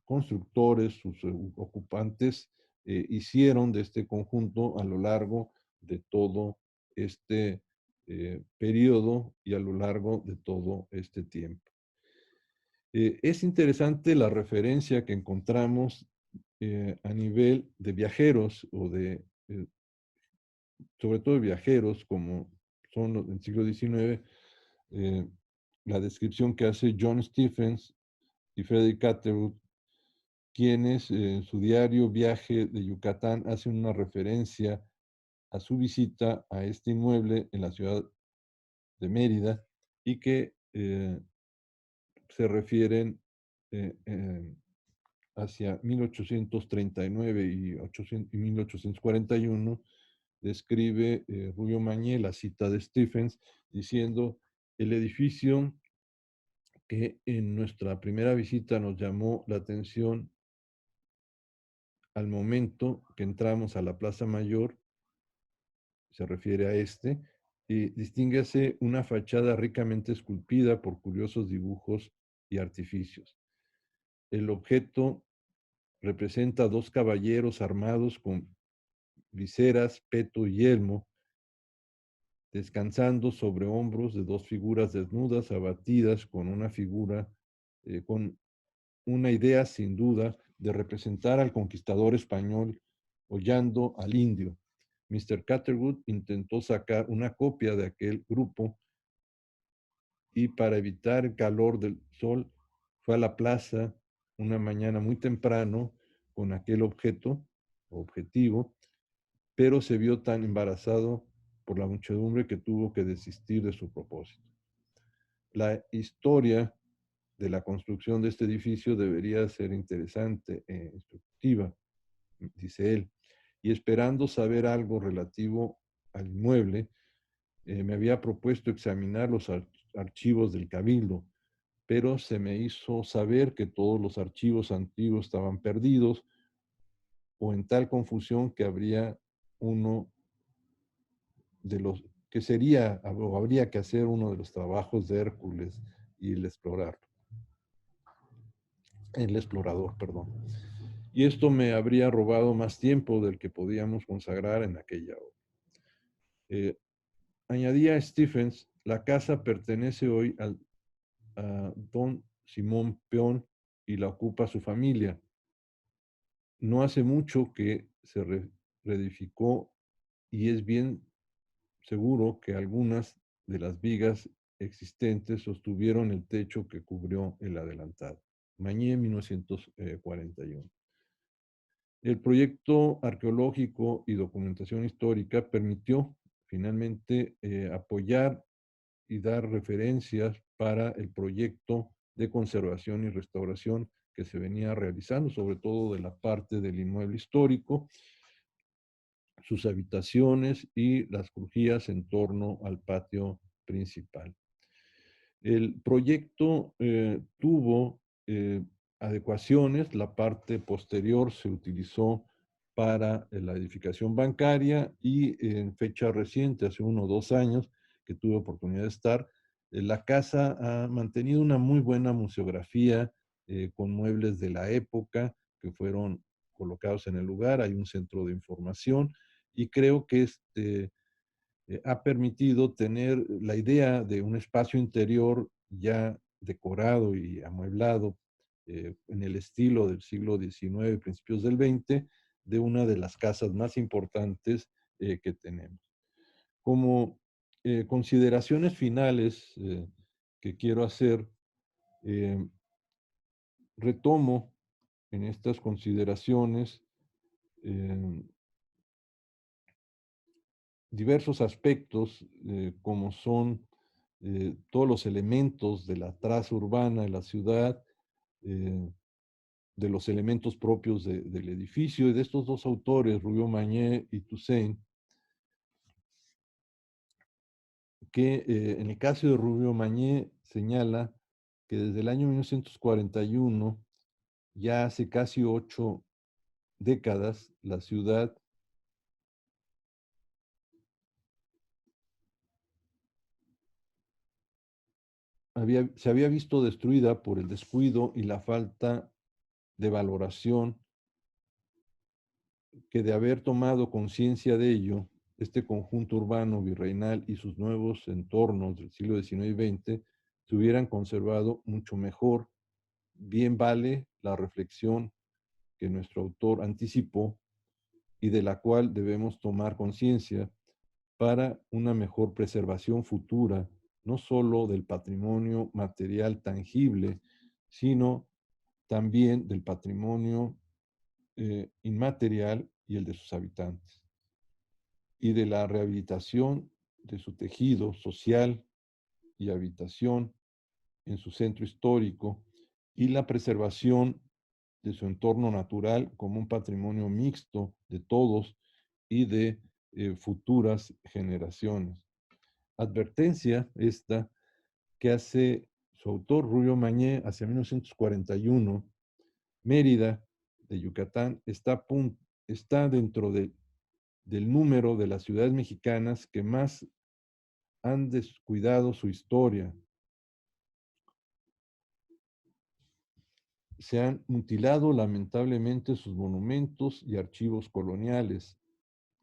constructores, sus ocupantes hicieron de este conjunto a lo largo de todo este periodo y a lo largo de todo este tiempo. Es interesante la referencia que encontramos a nivel de viajeros o sobre todo de viajeros como son los del siglo XIX, eh, la descripción que hace John Stephens y Frederick Catherwood, quienes en su diario Viaje de Yucatán hacen una referencia a su visita a este inmueble en la ciudad de Mérida y que se refieren hacia 1839 y 1841, describe Rubio Mañé la cita de Stephens diciendo: el edificio que en nuestra primera visita nos llamó la atención al momento que entramos a la Plaza Mayor, se refiere a este, y distínguese una fachada ricamente esculpida por curiosos dibujos y artificios. El objeto representa dos caballeros armados con viseras, peto y yelmo, descansando sobre hombros de dos figuras desnudas, abatidas con una figura, con una idea sin duda de representar al conquistador español hollando al indio. Mr. Catherwood intentó sacar una copia de aquel grupo y para evitar el calor del sol fue a la plaza una mañana muy temprano con aquel objetivo, pero se vio tan embarazado por la muchedumbre que tuvo que desistir de su propósito. La historia de la construcción de este edificio debería ser interesante e instructiva, dice él, y esperando saber algo relativo al inmueble, me había propuesto examinar los archivos del Cabildo, pero se me hizo saber que todos los archivos antiguos estaban perdidos o en tal confusión que habría uno de los que sería o habría que hacer uno de los trabajos de Hércules y el explorador, perdón. Y esto me habría robado más tiempo del que podíamos consagrar en aquella obra. Añadía Stephens, la casa pertenece hoy a don Simón Peón y la ocupa su familia. No hace mucho que se reedificó y es bien seguro que algunas de las vigas existentes sostuvieron el techo que cubrió el adelantado. Mañé, 1941. El proyecto arqueológico y documentación histórica permitió finalmente apoyar y dar referencias para el proyecto de conservación y restauración que se venía realizando, sobre todo de la parte del inmueble histórico, sus habitaciones y las crujías en torno al patio principal. El proyecto tuvo adecuaciones, la parte posterior se utilizó para la edificación bancaria y en fecha reciente, hace 1 o 2 años, que tuve oportunidad de estar, la casa ha mantenido una muy buena museografía con muebles de la época que fueron colocados en el lugar, hay un centro de información y creo que ha permitido tener la idea de un espacio interior ya decorado y amueblado en el estilo del siglo XIX, principios del XX, de una de las casas más importantes que tenemos. Como consideraciones finales que quiero hacer, eh, retomo en estas consideraciones eh, diversos aspectos como son todos los elementos de la traza urbana de la ciudad, eh, de los elementos propios del edificio y de estos dos autores, Rubio Mañé y Toussaint, que en el caso de Rubio Mañé señala que desde el año 1941, ya hace casi 8 décadas, la ciudad se había visto destruida por el descuido y la falta de valoración que de haber tomado conciencia de ello, este conjunto urbano virreinal y sus nuevos entornos del siglo XIX y XX se hubieran conservado mucho mejor. Bien vale la reflexión que nuestro autor anticipó y de la cual debemos tomar conciencia para una mejor preservación futura, no solo del patrimonio material tangible, sino también del patrimonio inmaterial y el de sus habitantes, y de la rehabilitación de su tejido social y habitación en su centro histórico y la preservación de su entorno natural como un patrimonio mixto de todos y de futuras generaciones. Advertencia esta que hace su autor Rubio Mañé hacia 1941. Mérida de Yucatán está dentro del número de las ciudades mexicanas que más han descuidado su historia. Se han mutilado lamentablemente sus monumentos y archivos coloniales,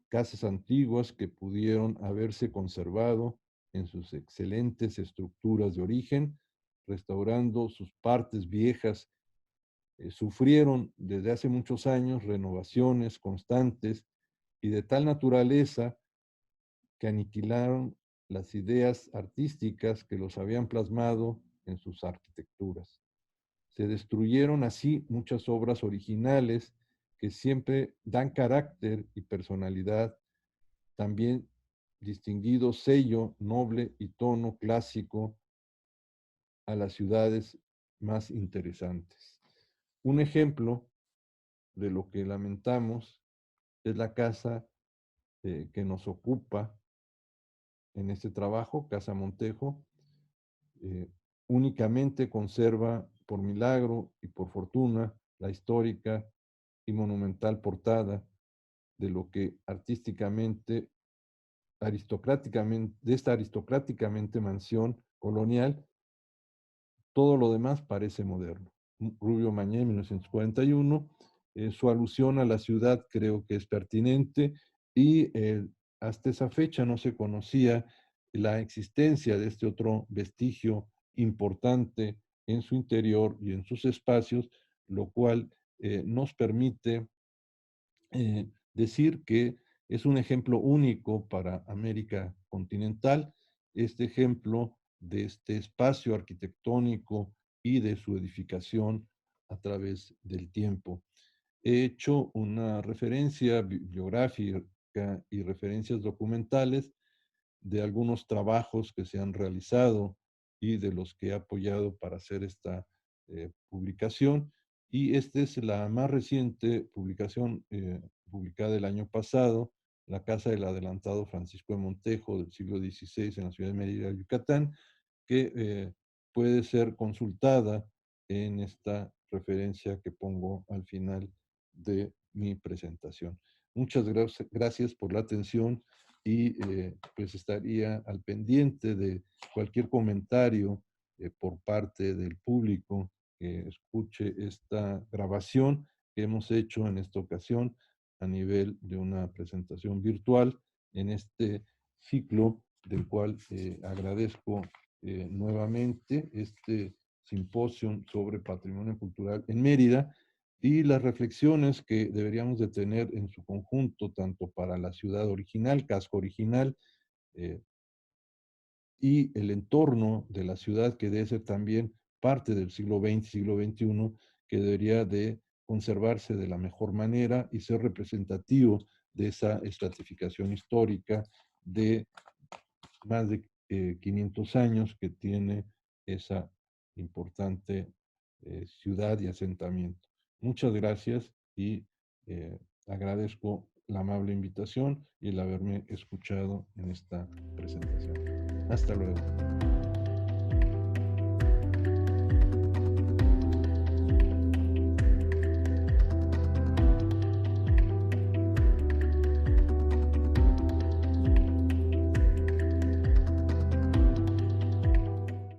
casas antiguas que pudieron haberse conservado en sus excelentes estructuras de origen, restaurando sus partes viejas, sufrieron desde hace muchos años renovaciones constantes y de tal naturaleza que aniquilaron las ideas artísticas que los habían plasmado en sus arquitecturas. Se destruyeron así muchas obras originales que siempre dan carácter y personalidad, también distinguido sello noble y tono clásico a las ciudades más interesantes. Un ejemplo de lo que lamentamos es la casa que nos ocupa en este trabajo, Casa Montejo, eh, únicamente conserva por milagro y por fortuna la histórica y monumental portada de lo que aristocráticamente, de esta aristocráticamente mansión colonial. Todo lo demás parece moderno. Rubio Mañé, 1941, su alusión a la ciudad creo que es pertinente y hasta esa fecha no se conocía la existencia de este otro vestigio importante en su interior y en sus espacios, lo cual nos permite decir que es un ejemplo único para América continental, este ejemplo de este espacio arquitectónico y de su edificación a través del tiempo. He hecho una referencia bibliográfica y referencias documentales de algunos trabajos que se han realizado y de los que he apoyado para hacer esta publicación. Y esta es la más reciente publicación publicada el año pasado, La Casa del Adelantado Francisco de Montejo del siglo XVI en la ciudad de Mérida, Yucatán, que puede ser consultada en esta referencia que pongo al final de mi presentación. Muchas gracias por la atención y pues estaría al pendiente de cualquier comentario por parte del público que escuche esta grabación que hemos hecho en esta ocasión a nivel de una presentación virtual en este ciclo del cual agradezco nuevamente este simposio sobre patrimonio cultural en Mérida y las reflexiones que deberíamos de tener en su conjunto, tanto para la ciudad original, casco original, eh, y el entorno de la ciudad, que debe ser también parte del siglo XX, siglo XXI, que debería de conservarse de la mejor manera y ser representativo de esa estratificación histórica de más de 500 años que tiene esa importante ciudad y asentamiento. Muchas gracias y agradezco la amable invitación y el haberme escuchado en esta presentación. Hasta luego.